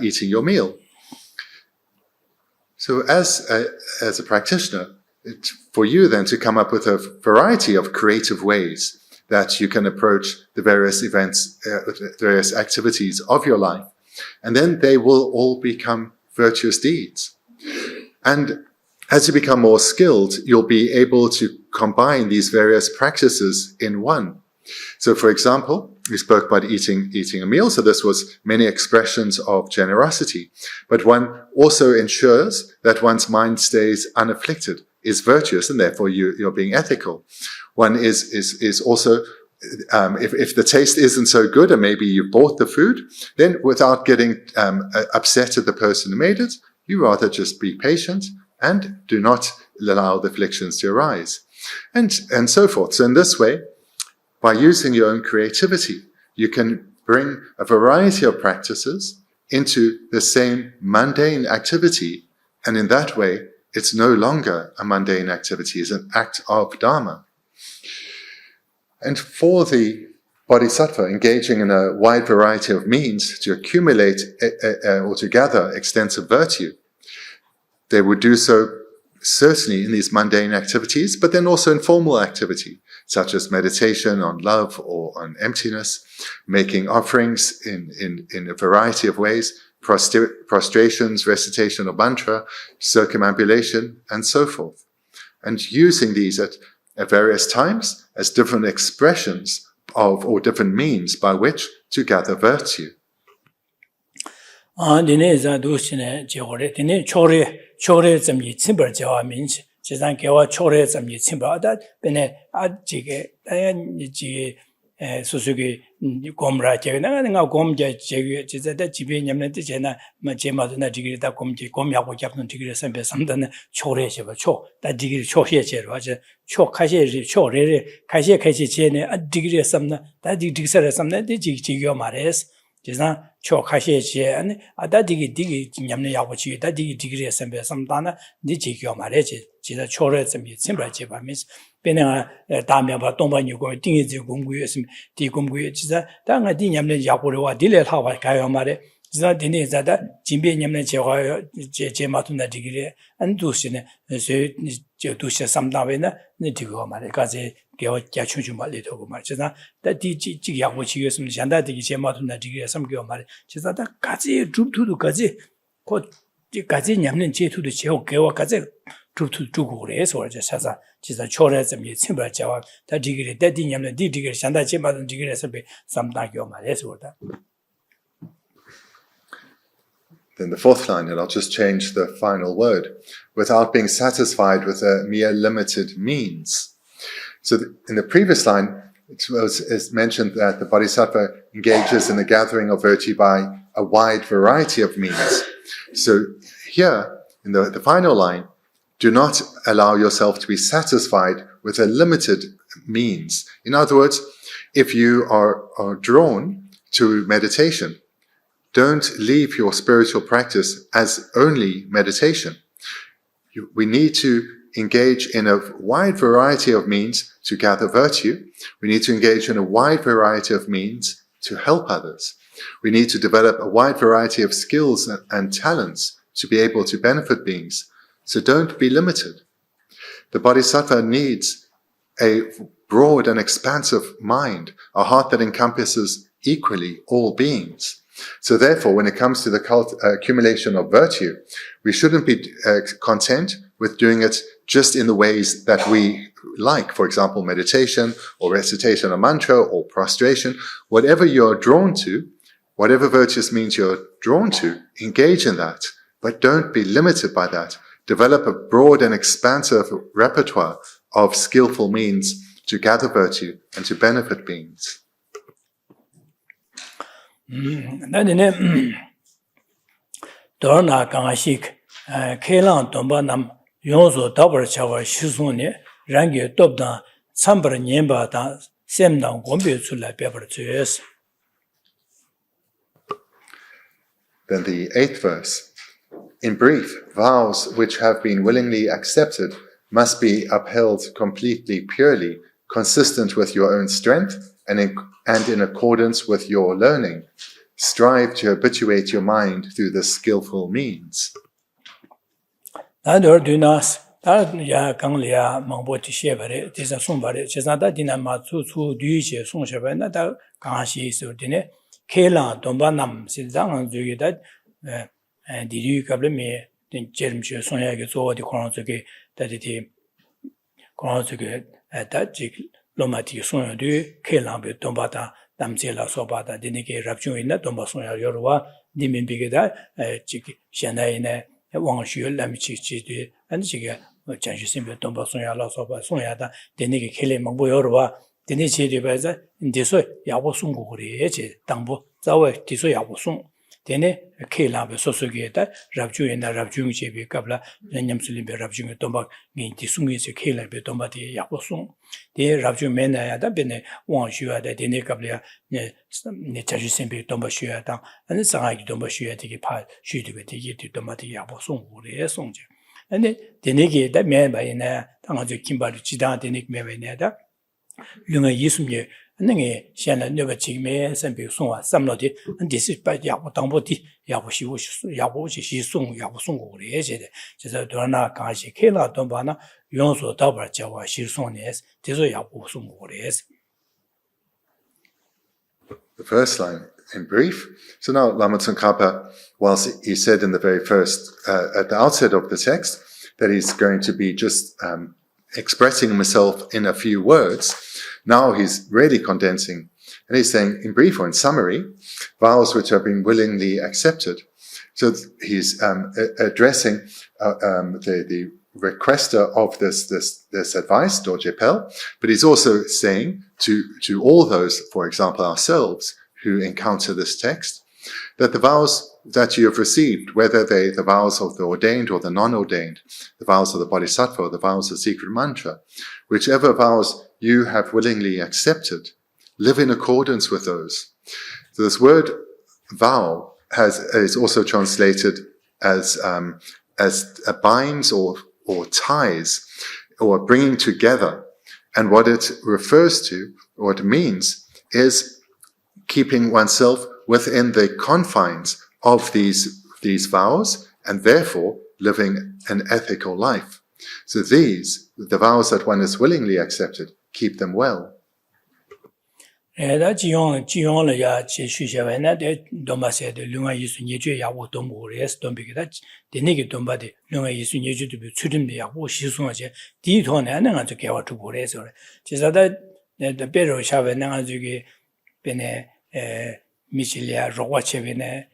eating your meal. So as a practitioner, for you then to come up with a variety of creative ways that you can approach the various events, various activities of your life, and then they will all become virtuous deeds. And as you become more skilled, you'll be able to combine these various practices in one. So for example, we spoke about eating a meal, so this was many expressions of generosity. But one also ensures that one's mind stays unafflicted, is virtuous, and therefore you're being ethical. One is also if the taste isn't so good, and maybe you bought the food, then without getting upset at the person who made it, you rather just be patient and do not allow the afflictions to arise, and so forth. So in this way, by using your own creativity, you can bring a variety of practices into the same mundane activity, and in that way, it's no longer a mundane activity, it's an act of Dharma. And for the Bodhisattva engaging in a wide variety of means to accumulate or to gather extensive virtue, they would do so certainly in these mundane activities, but then also in formal activity, such as meditation on love or on emptiness, making offerings in a variety of ways, prostrations, recitation of mantra, circumambulation, and so forth. And using these at various times as different expressions of or different means by which to gather virtue. Dine za dushine jore dine chore zamyi chimbar jawa minch jizan gewa chore zamyi chimbar da bene jige ayan ji susugi gomra jege nga gomja jege jizada jibe nyamne de jena ma jema na jige da gomji gomyago jap는 jige sambe samdane chore sheba cho da jige chohe jero aje cho kashi cho rere kashi jene jige samna da jige sara samna de jige mares 지나 초 카시에 아니 아다 디기 냠네 야고치 다 디기에 선배 삼다나 니 지겨 말해지 지다 초래 좀 심바지 바미스 베네가 다음에 봐 동반이고 띵이지 공부였으면 디 공부에 지다 당가 디 냠네 야고려와 딜레 하와 가요 말에 Dini Zada, Jimbi Yamne Jematuna degree, and Dusine, Dusha Samdavena, Nitigo Marikaze, Geo Yachujuma little Marchena, that Digia, which use Janda, the Jematuna degree, some Gilmar, Chizada, Kazi, droop to the Kazi, quote the Kazi Yamne to the Cheo Geo Kazi, droop to Gures or just as a Chores and Simba Java, that degree, that Yamne degree, Shanda Jematun degree, some Nagio or that. Then the fourth line, and I'll just change the final word, without being satisfied with a mere limited means. So in the previous line, it's mentioned that the Bodhisattva engages in the gathering of virtue by a wide variety of means. So here, in the final line, do not allow yourself to be satisfied with a limited means. In other words, if you are drawn to meditation, don't leave your spiritual practice as only meditation. We need to engage in a wide variety of means to gather virtue. We need to engage in a wide variety of means to help others. We need to develop a wide variety of skills and talents to be able to benefit beings. So don't be limited. The Bodhisattva needs a broad and expansive mind, a heart that encompasses equally all beings. So therefore, when it comes to the accumulation of virtue, we shouldn't be content with doing it just in the ways that we like, for example, meditation or recitation of mantra or prostration. Whatever you're drawn to, whatever virtuous means you're drawn to, engage in that, but don't be limited by that. Develop a broad and expansive repertoire of skillful means to gather virtue and to benefit beings. Dorna Kangashik, Kelan Tomba Nam, Yonzo Dabar Chawa Shusuni, Rangi Topda, Sambar Nyemba, Semdang Gombi Sula Paper to. Then the 8th verse. In brief, vows which have been willingly accepted must be upheld completely purely, consistent with your own strength and in accordance with your learning. Strive to habituate your mind through the skillful means. Lama ti soya du kelang be dombata damjela sobata dinike rapchu ina domba soya yorwa dimin bigeda chiki shanai ne wangshu lam chi chi de and chiga chanju simbe domba soya la soba soya da dinike kele mangbo yorwa dini chi de baza ndiso yabo sungu gore che dangbo zawe diso yabo sung dene kelang be sosuge da rapchu ina rapchu chi be kabla nyamsulim be rapchu domba ngi disungi che kelang be domba di yabo sung de rabju mena da bene wang shua da de ne kablia ne chaji sembe domba shua da ane sanga gi domba shua de pa shu de de yi domba de ya bo song wu le song je ane de ne ge da me ba ina tang ju kim ba ji da de ne me ba ne da lunga yisum ye ane xian la ne ba ji me sembe song wa sam lo de de si ba ya bo dang bo di ya bo shi wo ya bo shi song ya bo song wu le je de je za do na ka shi ke la domba na The first line, in brief. So now Lama Tsongkhapa, whilst he said in the very first, at the outset of the text, that he's going to be just expressing himself in a few words, now he's really condensing. And he's saying, in brief or in summary, vows which have been willingly accepted. So he's addressing the requester of this advice, Dorje Pel, but he's also saying to all those, for example, ourselves, who encounter this text, that the vows that you have received, whether they the vows of the ordained or the non-ordained, the vows of the Bodhisattva or the vows of secret mantra, whichever vows you have willingly accepted, live in accordance with those. So this word vow is also translated as binds or ties, or bringing together. And what it refers to, or it means, is keeping oneself within the confines of these vows, and therefore living an ethical life. So these, the vows that one is willingly accepted, keep them well. Da jiyong la ya chi shu sha wa na de domba se de lunga yisu nye jue ya wo dom bo res dom bi da de ne ge domba de lunga yisu nye jue de bi churim de ya wo shi su je di to ne na ga ge wa tu bo res so ji sa da de be ro sha wa na ga ju ge be ne mi chi lia ro wa che be ne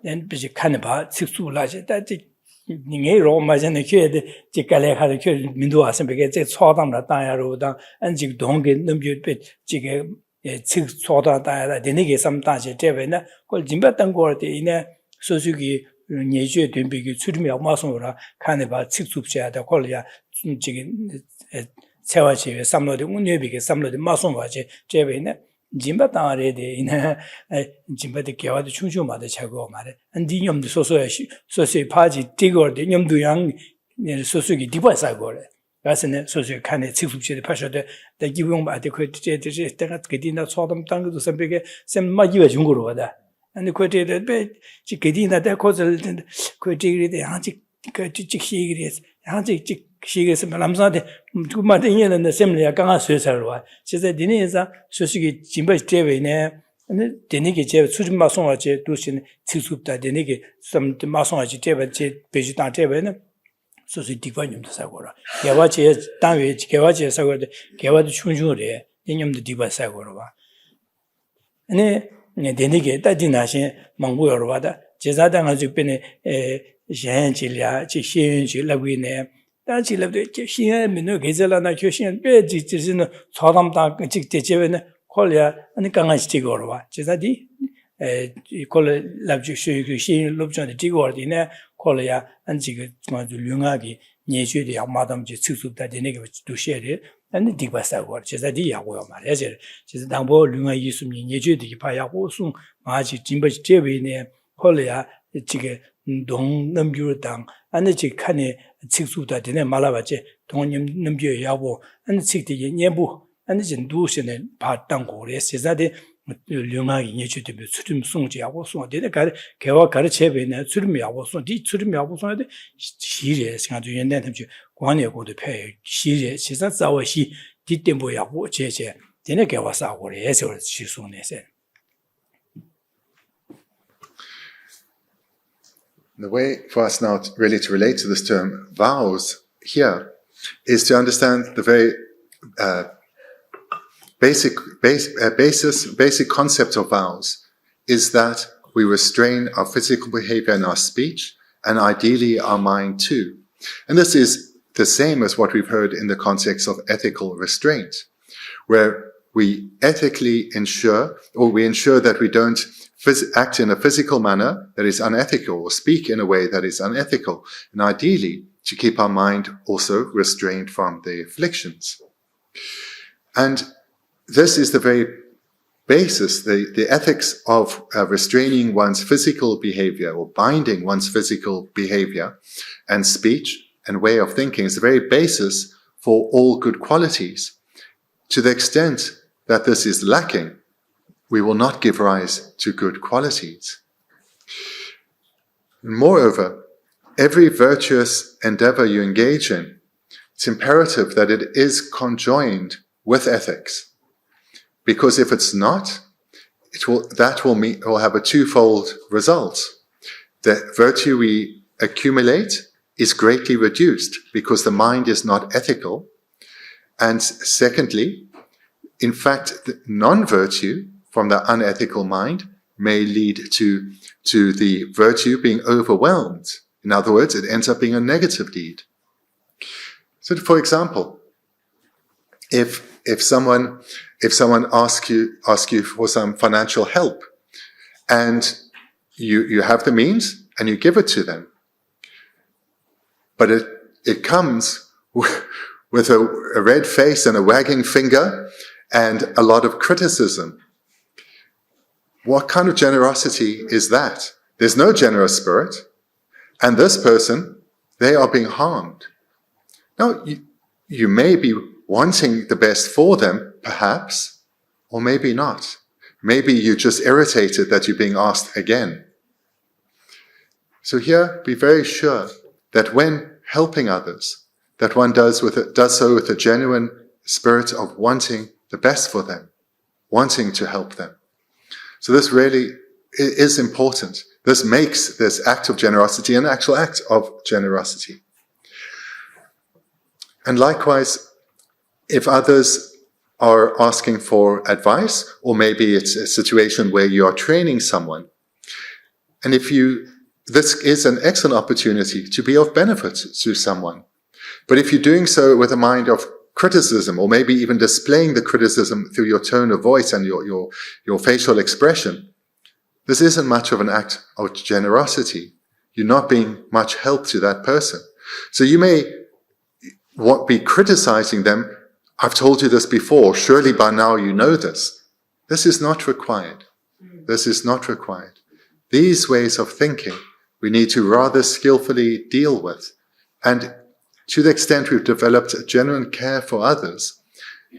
en bi ji kan ba ci su la je da ji你爱肉嘛？现在去的这个来还是去民族啊，是别个在操场了，当然肉当，按这个东个那么就被这个这操场当然了，的那个什么东西这边呢，或者金边当过的呢，所以个研究对比个出的马上了，看的把吃出不下的，或者呀，这个采花去三楼的，我那边个三楼的马上话去这边呢。金巴当然的，呢，金巴的给我的穷穷嘛的吃过嘛的，你用的说怕起这个的用多样，说给地方啥过来，但是呢，说看的吃不起的，怕说的，基本嘛的快这等下给地那操他们当个都是别个，什么一个中国人的，你快这别这给地那在或者快这个的，然后这些个的，然后这是个什么？咱们的，就嘛，这些人的心里也刚刚学出来了。现在今年上，说是个金巴这位呢，那今年个这出去马上去都是呢，提出的，今年个什么马上去这边这北京当这边呢，说是地方用的啥过了，给我这单位给我这啥过的，给我的穷穷的，人用的地方啥过了吧？那今年个大地那些蒙古了吧的，接着当然就变得现在了，这现在那边呢。但是了对，就现在没那给这了，那就现在就是呢，操场当这边呢，后来你刚刚是这个了吧？就是的，后来那就是个新路上的这个的呢，后来呀，按这个嘛就另外的研究的呀，马上就抽出来的那个都写的，那地方啥个，就是的呀，我嘛，而且就是当我另外艺术研究的一把呀，我送嘛去金巴这边呢，后来呀，这个东南边当。按那去看呢，吃素的，今天马拉巴这，同你们那边要不，按吃的也不，按那人都现在怕当过的，现在的另外研究的，出去送去我送，今天给我搞的这边呢，出去我送，出去我送的，西人像就原来他们就光年过的配西人，现在找我西，地点不要我这些，今天给我啥过的，也是去送那些。The way for us now really to relate to this term vows here is to understand the very basic concept of vows is that we restrain our physical behavior and our speech, and ideally our mind too. And this is the same as what we've heard in the context of ethical restraint, where we ethically ensure that we don't act in a physical manner that is unethical or speak in a way that is unethical, and ideally to keep our mind also restrained from the afflictions. And this is the very basis, the ethics of restraining one's physical behavior or binding one's physical behavior and speech and way of thinking is the very basis for all good qualities. To the extent that this is lacking, we will not give rise to good qualities. Moreover, every virtuous endeavor you engage in, it's imperative that it is conjoined with ethics. Because if it's not, that will have a twofold result. The virtue we accumulate is greatly reduced because the mind is not ethical. And secondly, in fact, the non-virtue from the unethical mind may lead to the virtue being overwhelmed. In other words, it ends up being a negative deed. So, for example, if someone asks you for some financial help, and you have the means and you give it to them, but it comes with a red face and a wagging finger and a lot of criticism. What kind of generosity is that? There's no generous spirit, and this person, they are being harmed. Now, you may be wanting the best for them, perhaps, or maybe not. Maybe you're just irritated that you're being asked again. So here, be very sure that when helping others, that one does so with a genuine spirit of wanting the best for them, wanting to help them. So this really is important. This makes this act of generosity an actual act of generosity. And likewise, if others are asking for advice, or maybe it's a situation where you are training someone, and this is an excellent opportunity to be of benefit to someone. But if you're doing so with a mind of criticism, or maybe even displaying the criticism through your tone of voice and your facial expression, this isn't much of an act of generosity. You're not being much help to that person. So you may be criticizing them. I've told you this before. Surely by now you know this. This is not required. This is not required. These ways of thinking we need to rather skillfully deal with. And to the extent we've developed a genuine care for others,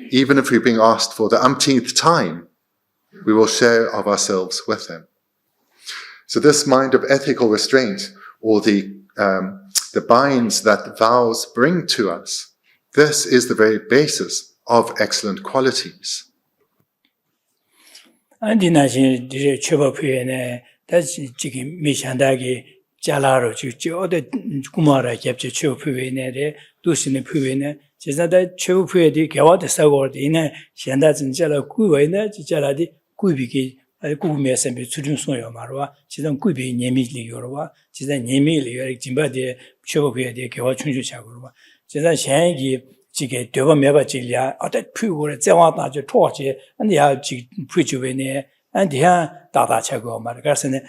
even if we're being asked for the umpteenth time, we will share of ourselves with them. So this mind of ethical restraint, or the binds that vows bring to us, this is the very basis of excellent qualities. Jalaro ode kumara capture chopune dusine pune jezada chopu di gawad sagord in shanda jala kuina jaladi kubiki kume sembe chudun soyo marwa jidan kubi nyemili yorwa jidan nyemili yor jimba de chopu de gawa chunju chagorwa jidan shangi jige dewa meba jilya ade pugore zewa da je toje and ya ji pujuene and here data chago mar gasne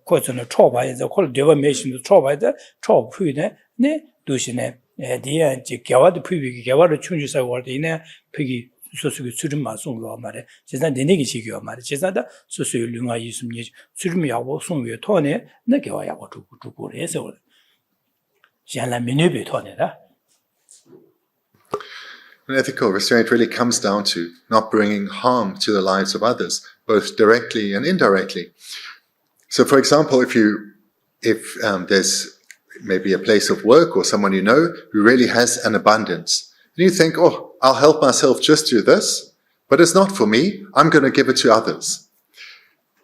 kozono choba is called deformation to choba the chop pune ne dusine dia ji gawad pubi gawad chunju sa word in pigi sosu chudum ma songlo mare jesan denegi jigyo mare jesada sosu lunga yisumni chudum yawo songwe tone ne gawa yawo tuku reso jala menebe tone da. Ethical restraint really comes down to not bringing harm to the lives of others, both directly and indirectly. So, for example, if there's maybe a place of work or someone you know who really has an abundance, and you think, oh, I'll help myself just do this, but it's not for me, I'm going to give it to others.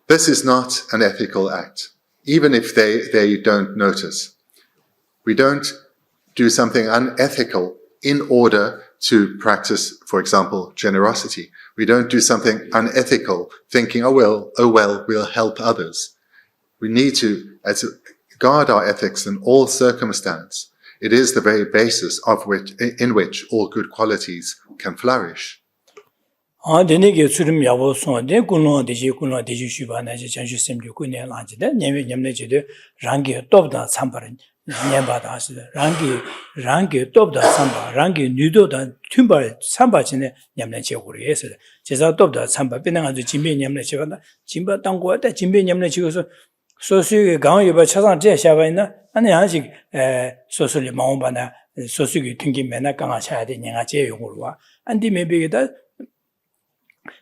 This is not an ethical act, even if they don't notice. We don't do something unethical in order to practice, for example, generosity. We don't do something unethical, thinking, oh well, we'll help others. We need to guard our ethics in all circumstance. It is the very basis in which all good qualities can flourish. rangi topda samba rangi nudo da tumba samba chine nyamne che guri yes jeza topda samba benanga ju jimbe nyamne che ba jimba tanggo da jimbe nyamne che so sosu gang yoba chasang je sha ba ina ani haji sosu maung ba na sosu gi tingi mena kanga cha de nyanga je yonguru wa andi mebe da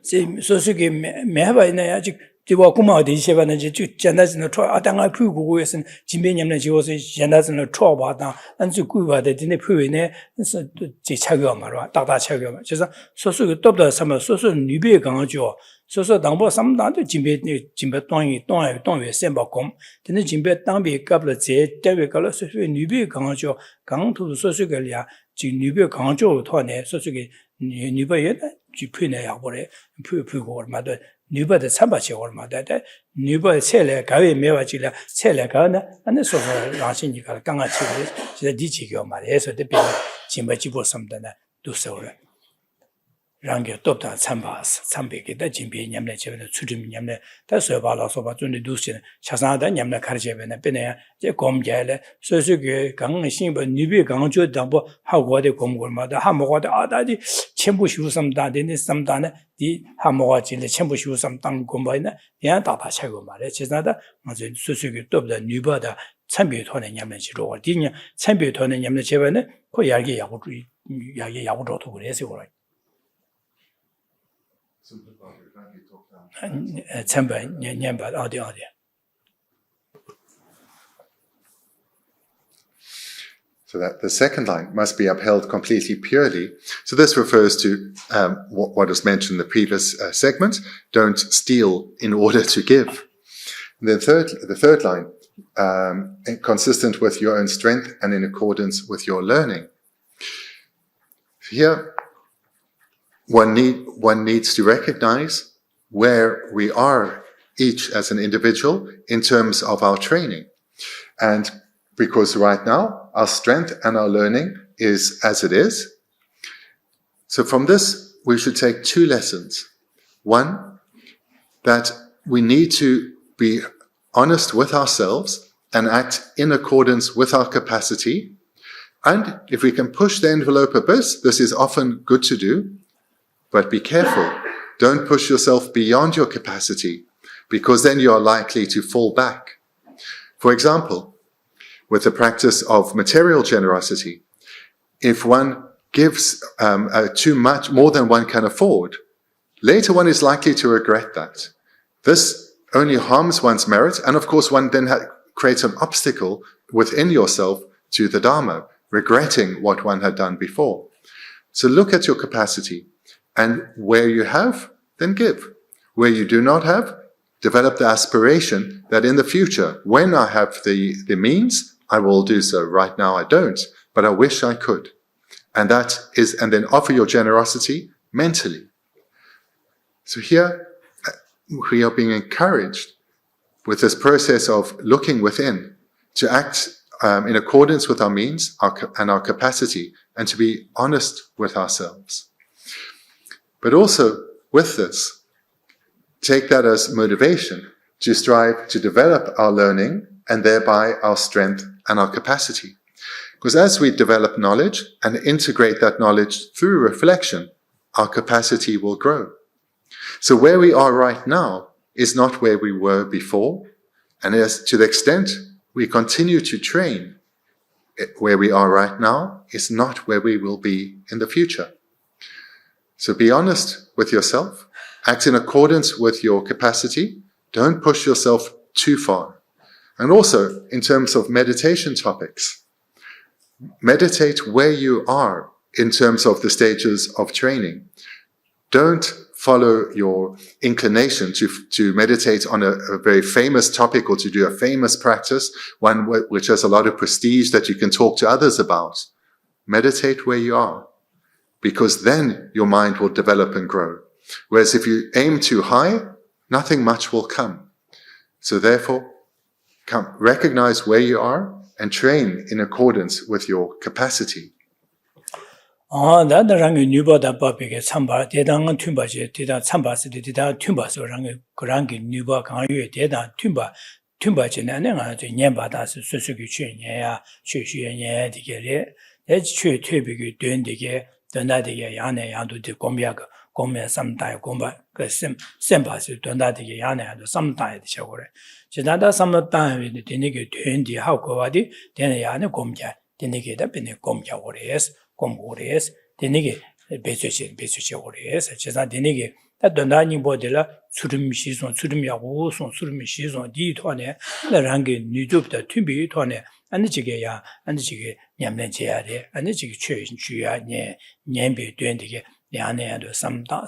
se sosu gi me ba ina ya ji 지와 구마데 시바는지 전다스는 초 아당아 푸고고에선 진배냠네 지워서 전다스는 초바다 안주 구바데 진네 푸위네 제 차겨 말아 다다 차겨 그래서 소소 dob다 삼아 소소 니베 강하죠 소소 당보 삼단도 진배 땅이 땅에 셈바콤 근데 진배 땅비 갑了제 대외 갈로 소소 니베 강하죠 강토도 소소걸이야 지금 니베 강하죠 토네 소소게 니베에 지피네 야보래 푸고 얼마도 뉴버의 참바치 얼마다 뉴버 셀에 가위 매와지라 셀에 가나 안에 소소 라신이가 강아치 진짜 디지겨 말해서 대비 진바지고 섬다나 두서라 랑게 돕다 참백이다 진비 냠내 제베는 추림 냠내 다서 발라서 봐준데 두시는 차상하다 냠내 가르제베는 빼내야 제 검게래 소소게 강신버 뉴비 강조 담보 하고데 검골마다 하모가다 아다디 첨부시우 섬다데네 섬다네 디 하모가진데 첨부시우 섬당 검바이나 야 다다 차고 말해 제나다 맞아 소소게 돕다 뉴바다 참비 토네 냠내 지로 디냐 참비 토네 냠내 제베는 그 야기 야구도 그래서 그래 참바 년바 어디 So that the second line must be upheld completely purely. So this refers to what was mentioned in the previous segment. Don't steal in order to give. And then the third line, consistent with your own strength and in accordance with your learning. Here, one needs to recognize where we are each as an individual in terms of our training. And because right now, our strength and our learning is as it is. So from this, we should take two lessons. One, that we need to be honest with ourselves and act in accordance with our capacity. And if we can push the envelope a bit, this is often good to do, but be careful. Don't push yourself beyond your capacity, because then you are likely to fall back. For example, with the practice of material generosity, if one gives too much, more than one can afford, later one is likely to regret that. This only harms one's merit, and of course one then creates an obstacle within yourself to the Dharma, regretting what one had done before. So look at your capacity, and where you have, then give. Where you do not have, develop the aspiration that in the future, when I have the means, I will do so. Right now I don't, but I wish I could. And then offer your generosity mentally. So here, we are being encouraged with this process of looking within to act in accordance with our means and our capacity, and to be honest with ourselves. But also, with this, take that as motivation to strive to develop our learning and thereby our strength and our capacity. Because as we develop knowledge and integrate that knowledge through reflection, our capacity will grow. So where we are right now is not where we were before, and as to the extent we continue to train, where we are right now is not where we will be in the future. So be honest with yourself, act in accordance with your capacity, don't push yourself too far. And also, in terms of meditation topics, meditate where you are in terms of the stages of training. Don't follow your inclination to meditate on a very famous topic or to do a famous practice, one which has a lot of prestige that you can talk to others about. Meditate where you are, because then your mind will develop and grow. Whereas if you aim too high, nothing much will come. So therefore, recognize where you are and train in accordance with your capacity. 다들 랑이 뉴버다 법에게 참바 대당은 튠바지 대당 참바스디 대당 튠바서 랑이 그랑기 뉴버 강유에 대당 튠바지는 내가 저 년바다스 수수기 취냐야 취취냐 되게래 대취 퇴비기 된되게 된다되게 야내 야도디 공매 삼다에 공바 그 셈바스 된다되게 야내 야도 삼다에 되셔고래 지나다 삼다에 되게 된디 하고 와디 되는 야내 공자 되게다 변에 공자고래스 공고래스 되게 배수시 오래스 제가 되게 다 돈다니 보들라 수름시선 수름야고 수름시선 디토네 나랑게 뉴줍다 튜비 토네 안지게야 안지게 냠nen제야래 안지게 최신주야 년비 된되게 야내야도 삼다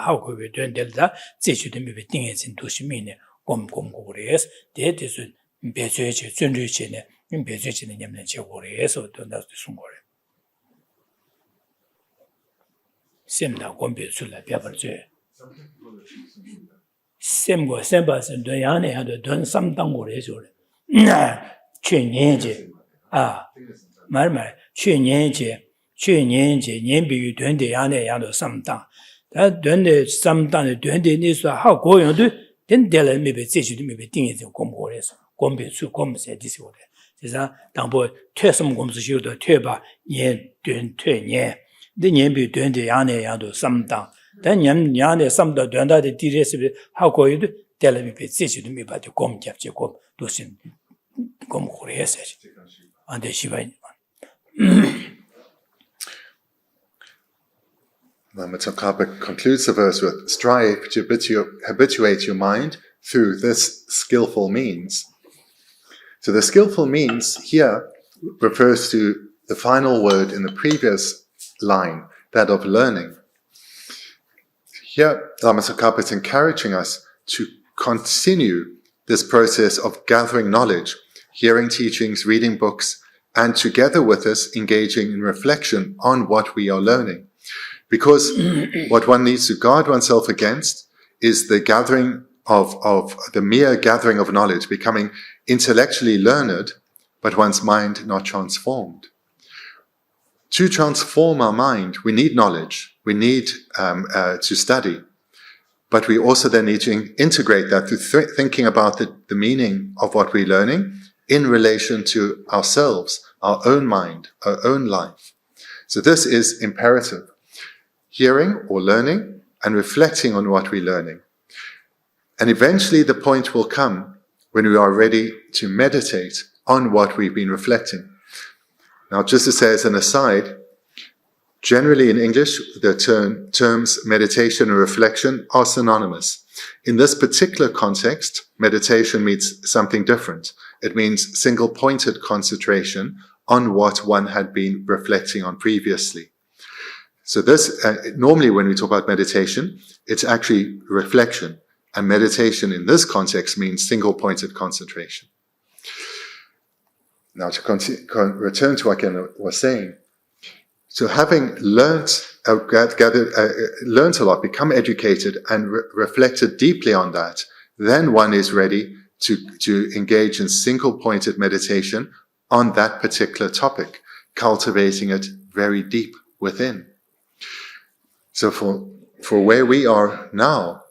하고 된del다 제주도미 띵해진 도시민네 공고래스 대대수 배수시 준주시네 배수시는 냠nen제 오래서 돈다도 순고래 셈나 공배술라 배버제 셈고 셈바스 돈야네 하도 돈 삼당고래서래 최년제 말말 최년제 년비유 된데 야네 야도 삼당 다 된데 삼당의 된데 니서 하고 용도 된데를 미베 제주도 미베 띵해서 공고래서 공배술 공세 디시오래 그래서 당보 퇴섬 공수시도 퇴바 년 퇴년 네 년비 된데 야네 야도 삼당 단 야네 삼다 된다데 디레스 하고 이도 텔레비페 제주도 미바데 공잡지 공 도신 공고래서 안데 시바이 Lama Tsongkhapa concludes the verse with, strive to habituate your mind through this skillful means. So the skillful means here refers to the final word in the previous line, that of learning. Here, Lama Tsongkhapa is encouraging us to continue this process of gathering knowledge, hearing teachings, reading books, and together with us, engaging in reflection on what we are learning. Because what one needs to guard oneself against is the gathering of the mere gathering of knowledge, becoming intellectually learned, but one's mind not transformed. To transform our mind, we need knowledge, we need to study, but we also then need to integrate that through thinking about the meaning of what we're learning in relation to ourselves, our own mind, our own life. So this is imperative. Hearing or learning and reflecting on what we're learning. And eventually the point will come when we are ready to meditate on what we've been reflecting. Now, just to say as an aside, generally in English, the terms meditation and reflection are synonymous. In this particular context, meditation means something different. It means single-pointed concentration on what one had been reflecting on previously. So this, normally when we talk about meditation, it's actually reflection. And meditation in this context means single-pointed concentration. Now to return to what I was saying. So having learned a lot, become educated and reflected deeply on that, then one is ready to engage in single-pointed meditation on that particular topic, cultivating it very deep within. So for where we are now,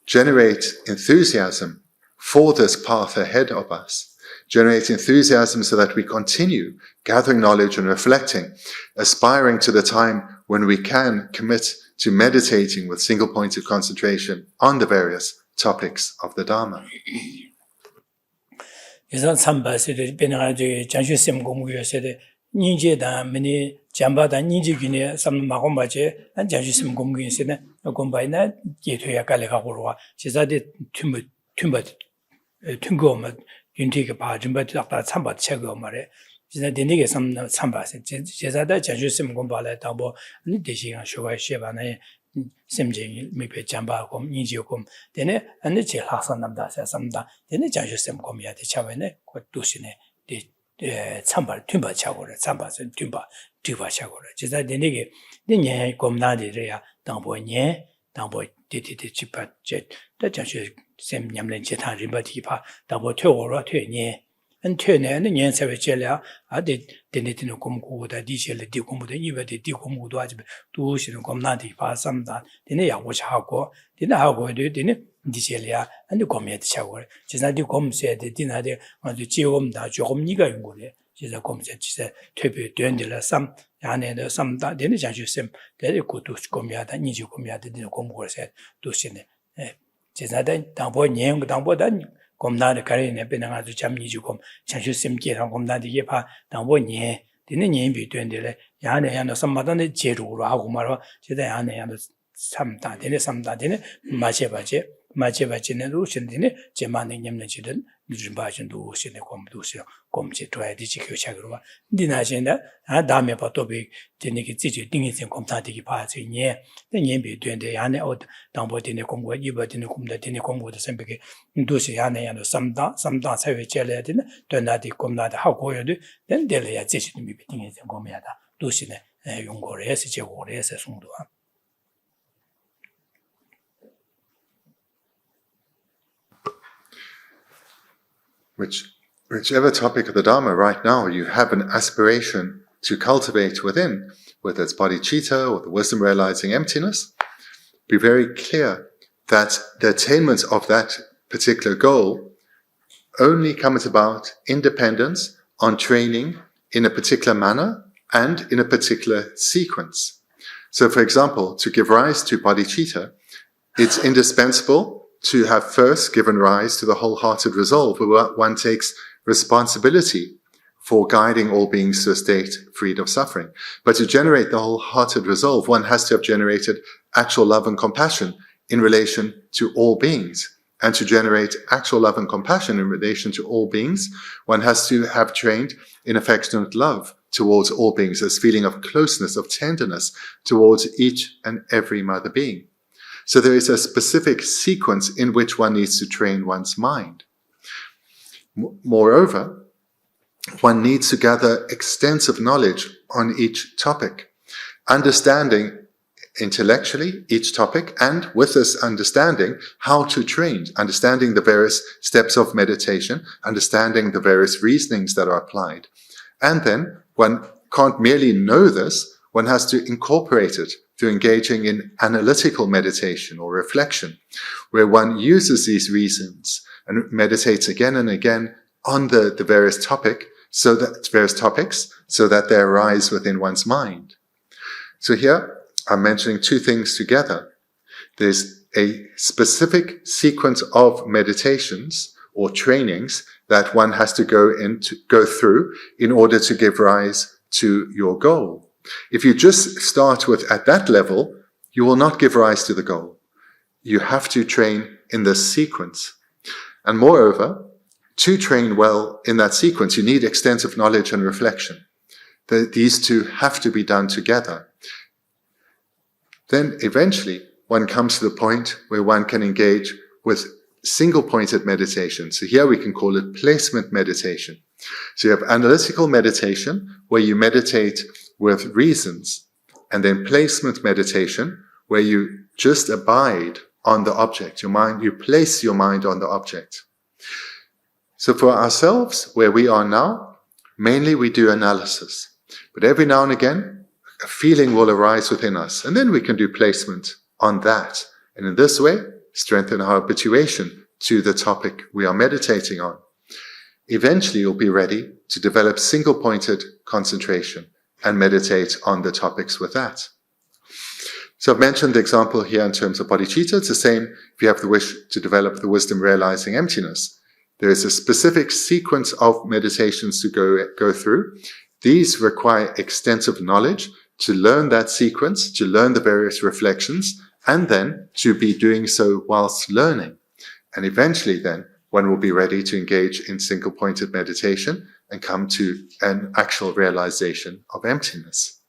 generate enthusiasm for this path ahead of us. Generate enthusiasm so that we continue gathering knowledge and reflecting, aspiring to the time when we can commit to meditating with single-pointed concentration on the various topics of the Dharma. jambadan ninji gine sam magombaje an janju sim gomgin sene gombaina ge토야 깔래가 고로와 제자데 tumgoma 윤티가 바진바 딱다 참바 체거 말에 진짜 되게 삼 참바세 제자다 janju sim gom발에 당보 니 대시간 쇼가 쉐바네 심쟁이 미베 잠바고 니지고 되네 안에 제 학선 남다세 삼다 되네 janju sim gom이야 대차베네 곧도시네 참발 튠바 차고래 참바선 튠바 차고래 제가 되게 네 곰나디래야 당보니 당보 디디디 집바 제 다자시 샘 냠len 제타 리바티파 당보 퇴오로 퇴니 안 퇴네는 년세에 제려 아디 데네티노 곰고다 디젤 디곰보다 이베디 디곰고도 아지 도시는 곰나디파 삼다 되네 야고차고 되네 하고 되네 디젤이야 안데 곰에 차고 지나디 곰세데 디나데 아주 지om다 조금니가 연구래 지자 곰세 지세 퇴비 된들라 삼 야네의 삼다 되네 자주셈 되게 고도 곰이야다 니지 곰이야다 되네 곰고세 도시네 지자다 당보 년 당보다 곰나를 가리네 배는 아주 잠니지 곰 자주셈 계란 곰나디 예파 당보 년 되네 년비 된들래 야네야는 삼마다네 제로로 하고 말아 지자 야네야는 삼다 되네 삼다 되네 마제바지네 루신디네 제만의 냠내지든 누진바진도 오시네 곰도시요 곰지 도야디 지켜차그로와 니나신다 아 다음에 봐도비 되네기 지지 딩이생 곰타디기 바지니 년비 된데 야네 어 당보디네 곰고 이버디네 곰다디네 곰고도 선배게 도시 야네야도 삼다 사회 제례디네 된나디 곰나디 하고요도 된데려야 지지도 미비딩이생 곰이야다 도시네 용고를 해서 제고를 해서 송도와 Whichever topic of the Dharma right now you have an aspiration to cultivate within, whether it's bodhicitta or the wisdom realizing emptiness, be very clear that the attainment of that particular goal only comes about in dependence on training in a particular manner and in a particular sequence. So, for example, to give rise to bodhicitta, it's indispensable to have first given rise to the wholehearted resolve, where one takes responsibility for guiding all beings to a state freed of suffering. But to generate the wholehearted resolve, one has to have generated actual love and compassion in relation to all beings. And to generate actual love and compassion in relation to all beings, one has to have trained in affectionate love towards all beings, this feeling of closeness, of tenderness towards each and every mother being. So there is a specific sequence in which one needs to train one's mind. Moreover, one needs to gather extensive knowledge on each topic, understanding intellectually each topic, and with this understanding, how to train, understanding the various steps of meditation, understanding the various reasonings that are applied. And then one can't merely know this, one has to incorporate it through engaging in analytical meditation or reflection, where one uses these reasons and meditates again and again on the various topics, so that they arise within one's mind. So here I'm mentioning two things together. There's a specific sequence of meditations or trainings that one has to go through in order to give rise to your goal. If you just start at that level, you will not give rise to the goal. You have to train in this sequence. And moreover, to train well in that sequence, you need extensive knowledge and reflection. These two have to be done together. Then eventually one comes to the point where one can engage with single-pointed meditation. So here we can call it placement meditation. So you have analytical meditation, where you meditate with reasons, and then placement meditation, where you just abide on the object. You place your mind on the object. So for ourselves, where we are now, mainly we do analysis. But every now and again, a feeling will arise within us, and then we can do placement on that. And in this way, strengthen our habituation to the topic we are meditating on. Eventually, you'll be ready to develop single-pointed concentration and meditate on the topics with that. So I've mentioned the example here in terms of bodhicitta. It's the same if you have the wish to develop the wisdom realizing emptiness. There is a specific sequence of meditations to go through. These require extensive knowledge to learn that sequence, to learn the various reflections, and then to be doing so whilst learning. And eventually then, one will be ready to engage in single-pointed meditation and come to an actual realization of emptiness.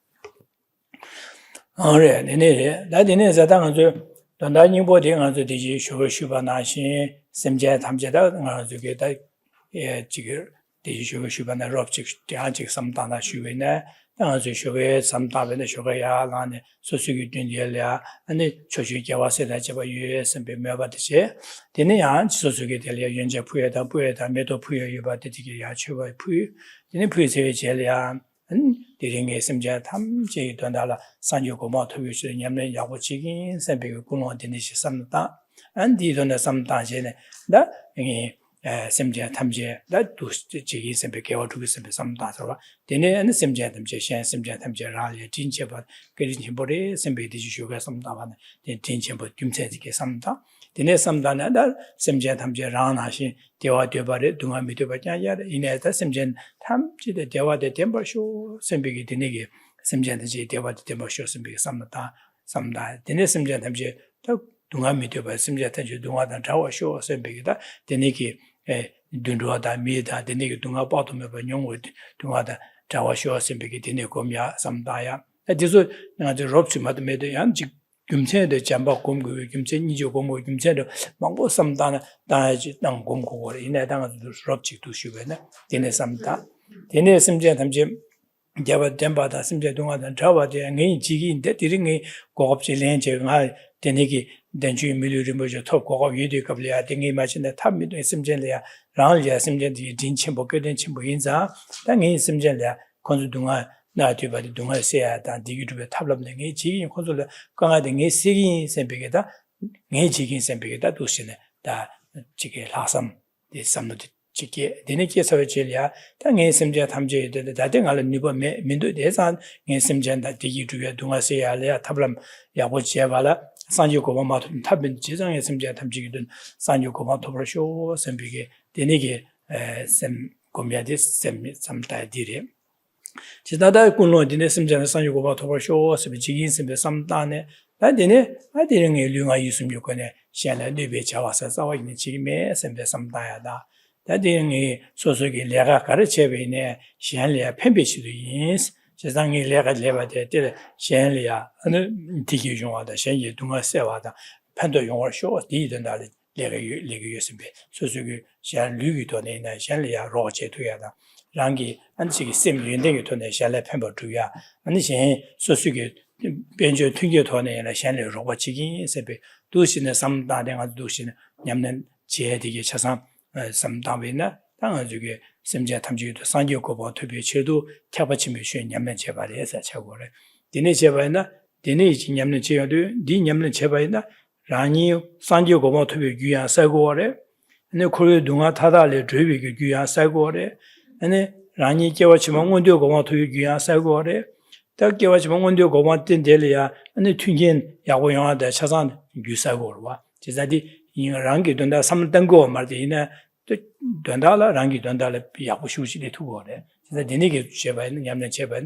Alright, that is a dang don't I knew body on the Shubanashi, Semja Tamjeda, to get a jigger, the Shubana Robchik, Diagic, some Dana Shuvina, and the Shuve, some Tabin, Shuvaya, and Sosugutundia, and the Choshikawa said that US and Bemavatiche, the Nean, Sosugutelia, Yunja Pueta, Pueta, Meto Puya, Batikia, Chuva Pu, the Puya, and didn't get some jet, J. Dondala, San Yoko to which the Yaman Yawachi, Sempi Kuno, Dinish Samta, and did on the sometimes that Semja Tamje, that to Jiggy Sempi or to some data. Then and the Semja Tamje, Semja Tamje Rally, Tincha, but getting him body, Sempi did sugar some tavan, then Tincha, but Jumteki Samta. Then some done that Semja Tamje Ranashi, Dewa Debare, Dunga Mitubaya, in a Semjan Tam, the Dewa de Temper Show, Sembi Dinigi, Semjan the Dewa de Temper Show, Sembi Samata, some die. Then Semjan Tamje, Dunga Mituba, Semja Tanju Dunga and Tower Show, Sembigita, Deniki, Dundua, Mida, the Nigga Dunga bottom of a young wood, Dunga, Tower Show, Sembigi, Dinigomia, some dia. That is what the ropes you might made a Gumse the Jamba Gumgu, Gumse Nijo Gomu, Gumse, Mango some dana, Daj, Dang Gumko, in a dang to Robchik to Shuvena, Dene Samta, Dene Simjan Jim, Java Demba, Simja Dunga and Java, and Jigi, that didn't go up to Lange, Deniki, Denju Milu top of Yudi Kablia, didn't imagine that Tam Simjalia, Ralia, Simjan, the Din Chimbo, Chimbo Inza, Dangi Simjalia, Consudunga. 나도 바디 동아 세야다 디기르베 탑럽네 지기 콘솔 강아등에 세기 셈베게다 네 지기 셈베게다 도시네 다 지게 라삼 이 삼도 지게 데네게 서베젤이야 당에 셈제 탐제에 다등알 니버 민도 대산 네 셈젠다 디기르베 동아 세야래 탑람 야보지야발라 산유고마 탑빈 지정에 셈제 탐지기든 산유고마 토브쇼 셈베게 데네게 셈 고미아디 셈 삼다디레 지나다 군로 디네 심전에 산유고바 토버쇼 스비지긴 심베 삼다네 나디네 아디릉에 류가 있음 요건에 시안에 뇌베 자와서 싸워 있는 지금에 심베 삼다야다 That thing so lega karachebine, Shanlia Pembichu is, Chazangi lega levate, Shanlia, and Tiki the Shen Duma Sevada, Pando Yong show, didn't Lega Suzuki, Shan Lugitone, Shanlia Roche together. Rangi, and she sim Yunding to the Shala Pembo to ya, and she Suzuki Benjo Tugitone and Shanley Robachi, Sepe, Dushin, some darting or Dushin, Yamnan, Chieti Chasam. Some Davina, Tangajuke, Simja Tamju, Sanjo Kobo to be Chedu, Tapachimish, Yaman Chevali, as a Chavore. Dine Chevana, Dine Yaman Chedu, Din Yaman Chevana, Rani, Sanjo Kobo to be Guyan Sagore, and the Korea Dunga Tadale, Drivi Guyan Sagore, and the Rani Kewachimondio Gomo to Guyan Sagore, the Kewachimondio Gomatin Delia, and the Tungian Yawayan, the Chazan, Gusagorwa. Tizadi. In Rangi Dunda, some Dango Martina, Dundala, Rangi Dundala, Yakushushi, the two. The Denigate Cheva and Yamna Cheva,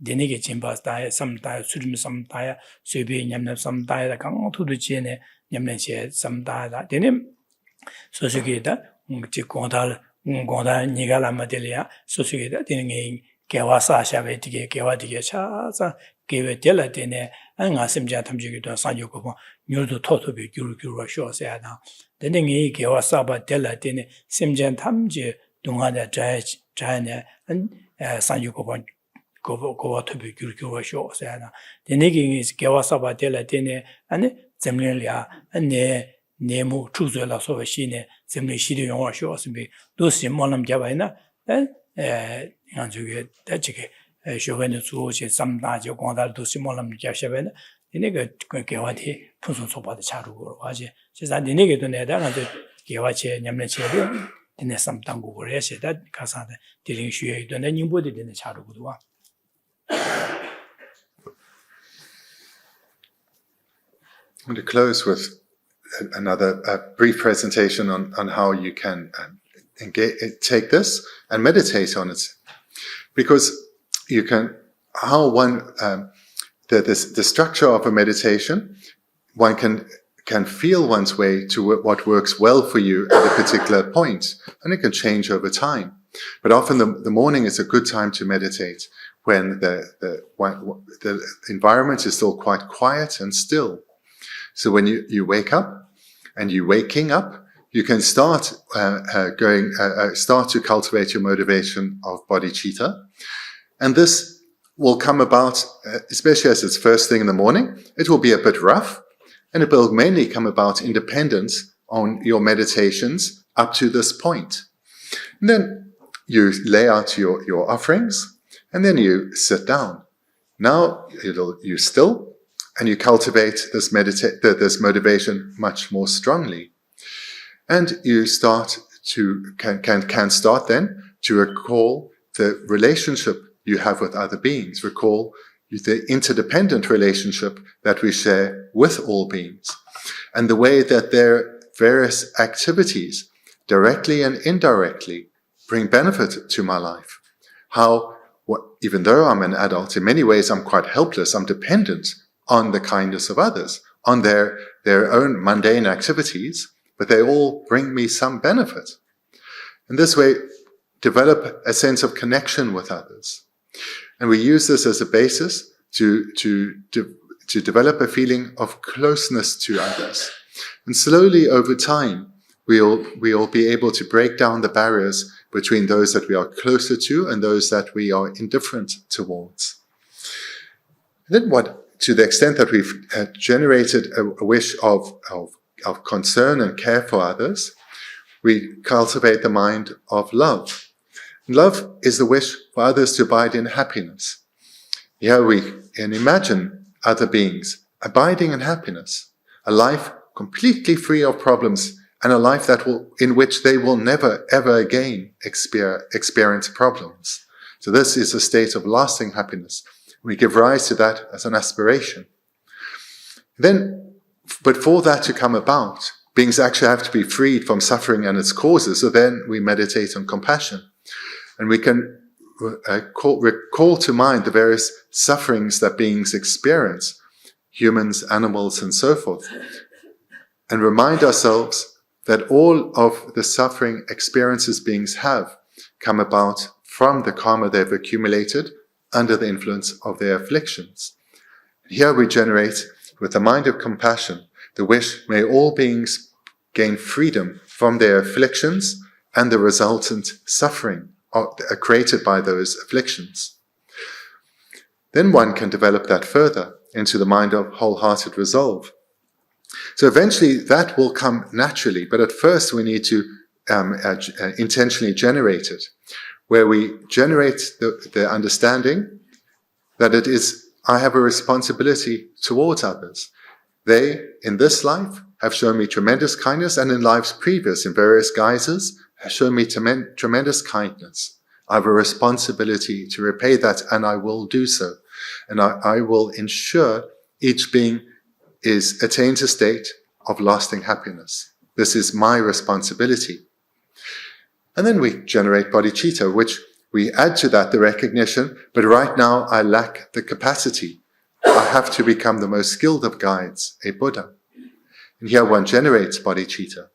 Denigate Chimbas die, some die, Sudim, some die, Subi, Yamna, some die, the Kang to the Chene, Yamna, some die, that denim. Sosugita, Gondal, Nigala Madelia, Sosugita, Dinning, Kawasa, Shaveti, Kawati, Chasa, gave a delatine, and Asim Jatam Jigito, Sanjoko, knew to Totobi, Guru Shaw said now. Then he gave us about delatine, Simjan Tamji, Dungada Judge, China, and Sanjoko go to be Guru Shaw said now. The nigging is gave us about delatine, and Zemlia, and Nemu, Chuzella Sovashine, Zemli Shidi or Shaws be those Simolam Javana, then Anju that Chauvin to some large Gondal to Simolam Jashaven, the nigger Gawati, Pusun Sopa the Charu, Waji, says that the nigger to Neda, Gawache, Yamnache, and some tango Reshe, that Casada, didn't shoot, and then you put it in the Charu. I'm going to close with another brief presentation on how you can take this and meditate on it. Because you can, how one, the structure of a meditation, one can feel one's way to what works well for you at a particular point, and it can change over time. But often the morning is a good time to meditate when the environment is still quite quiet and still. So when you wake up and you're waking up, you can start to cultivate your motivation of bodhicitta. And this will come about, especially as it's first thing in the morning, it will be a bit rough, and it will mainly come about independent on your meditations up to this point. And then you lay out your offerings, and then you sit down. Now you still, and you cultivate this motivation much more strongly. And you start can start then to recall the relationship you have with other beings. Recall the interdependent relationship that we share with all beings, and the way that their various activities, directly and indirectly, bring benefit to my life. How, even though I'm an adult, in many ways I'm quite helpless, I'm dependent on the kindness of others, on their own mundane activities, but they all bring me some benefit. In this way, develop a sense of connection with others. And we use this as a basis to develop a feeling of closeness to others. And slowly over time, we'll be able to break down the barriers between those that we are closer to and those that we are indifferent towards. And then to the extent that we've generated a wish of concern and care for others, we cultivate the mind of love. Love is the wish for others to abide in happiness. Here we can imagine other beings abiding in happiness, a life completely free of problems, and a life in which they will never ever again experience problems. So this is a state of lasting happiness. We give rise to that as an aspiration. But for that to come about, beings actually have to be freed from suffering and its causes. So then we meditate on compassion. And we can recall to mind the various sufferings that beings experience, humans, animals, and so forth. And remind ourselves that all of the suffering experiences beings have come about from the karma they've accumulated under the influence of their afflictions. Here we generate, with the mind of compassion, the wish, may all beings gain freedom from their afflictions and the resultant suffering created by those afflictions. Then one can develop that further into the mind of wholehearted resolve. So eventually that will come naturally, but at first we need to intentionally generate it, where we generate the understanding that it is, I have a responsibility towards others. They, in this life, have shown me tremendous kindness, and in lives previous, in various guises, have shown me tremendous kindness. I have a responsibility to repay that, and I will do so. And I will ensure each being attains a state of lasting happiness. This is my responsibility. And then we generate bodhicitta, which we add to that the recognition, but right now I lack the capacity. I have to become the most skilled of guides, a Buddha. And here one generates bodhicitta.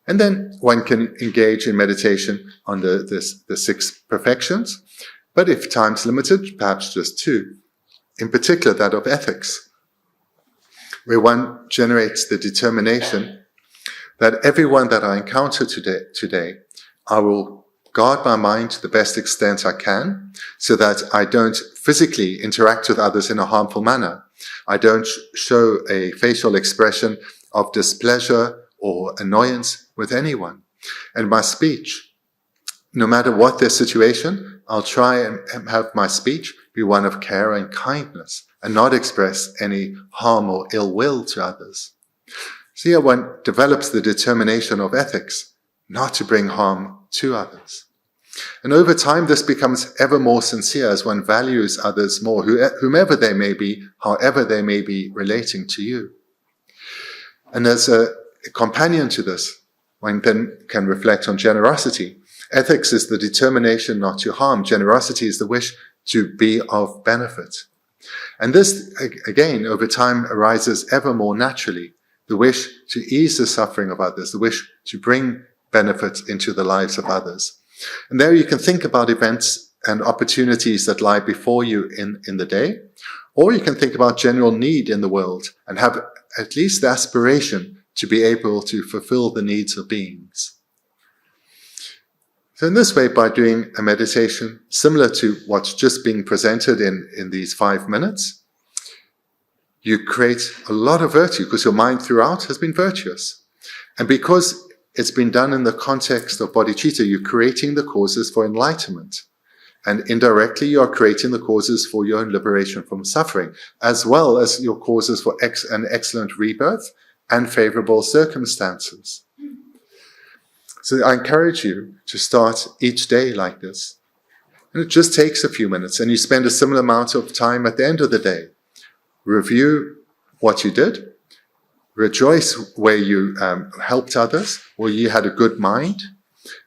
And then one can engage in meditation on the 6 perfections, but if time's limited, perhaps just 2. In particular, that of ethics, where one generates the determination that everyone that I encounter today, I will guard my mind to the best extent I can, so that I don't physically interact with others in a harmful manner. I don't show a facial expression of displeasure or annoyance with anyone. And my speech, no matter what their situation, I'll try and have my speech be one of care and kindness, and not express any harm or ill will to others. So here one develops the determination of ethics, not to bring harm to others. And over time this becomes ever more sincere as one values others more, whomever they may be, however they may be relating to you. And as a companion to this, one then can reflect on generosity. Ethics is the determination not to harm. Generosity is the wish to be of benefit. And this, again, over time arises ever more naturally. The wish to ease the suffering of others, the wish to bring benefit into the lives of others. And there you can think about events and opportunities that lie before you in the day, or you can think about general need in the world and have at least the aspiration to be able to fulfill the needs of beings. So in this way, by doing a meditation similar to what's just being presented in these 5 minutes, you create a lot of virtue because your mind throughout has been virtuous. And because it's been done in the context of bodhicitta, you're creating the causes for enlightenment. And indirectly, you are creating the causes for your own liberation from suffering, as well as your causes for an excellent rebirth and favorable circumstances. So I encourage you to start each day like this. And it just takes a few minutes, and you spend a similar amount of time at the end of the day. Review what you did. Rejoice where you helped others, where you had a good mind.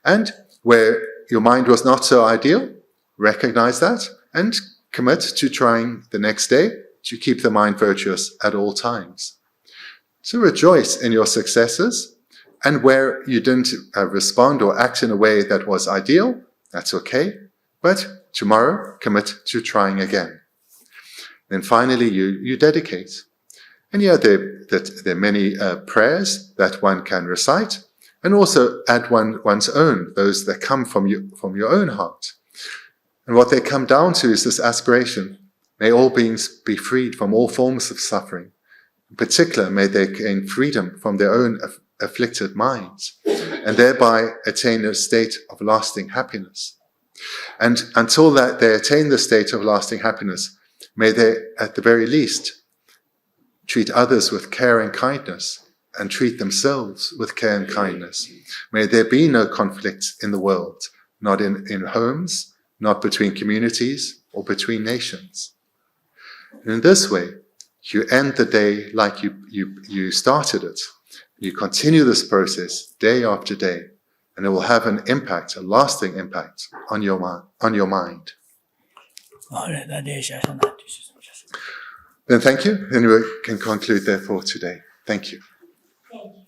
And where your mind was not so ideal, recognize that and commit to trying the next day to keep the mind virtuous at all times. So rejoice in your successes. And where you didn't respond or act in a way that was ideal, that's okay. But tomorrow, commit to trying again. Then finally, you dedicate. And yeah, there are many prayers that one can recite, and also add one's own, those that come from your own heart. And what they come down to is this aspiration: may all beings be freed from all forms of suffering. In particular, may they gain freedom from their own afflicted minds, and thereby attain a state of lasting happiness. And until that they attain the state of lasting happiness, may they, at the very least, treat others with care and kindness, and treat themselves with care and kindness. May there be no conflicts in the world, not in homes, not between communities, or between nations. And in this way, you end the day like you started it. You continue this process day after day, and it will have an impact, a lasting impact on your mind. Then thank you, and we can conclude therefore today. Thank you. Thank you.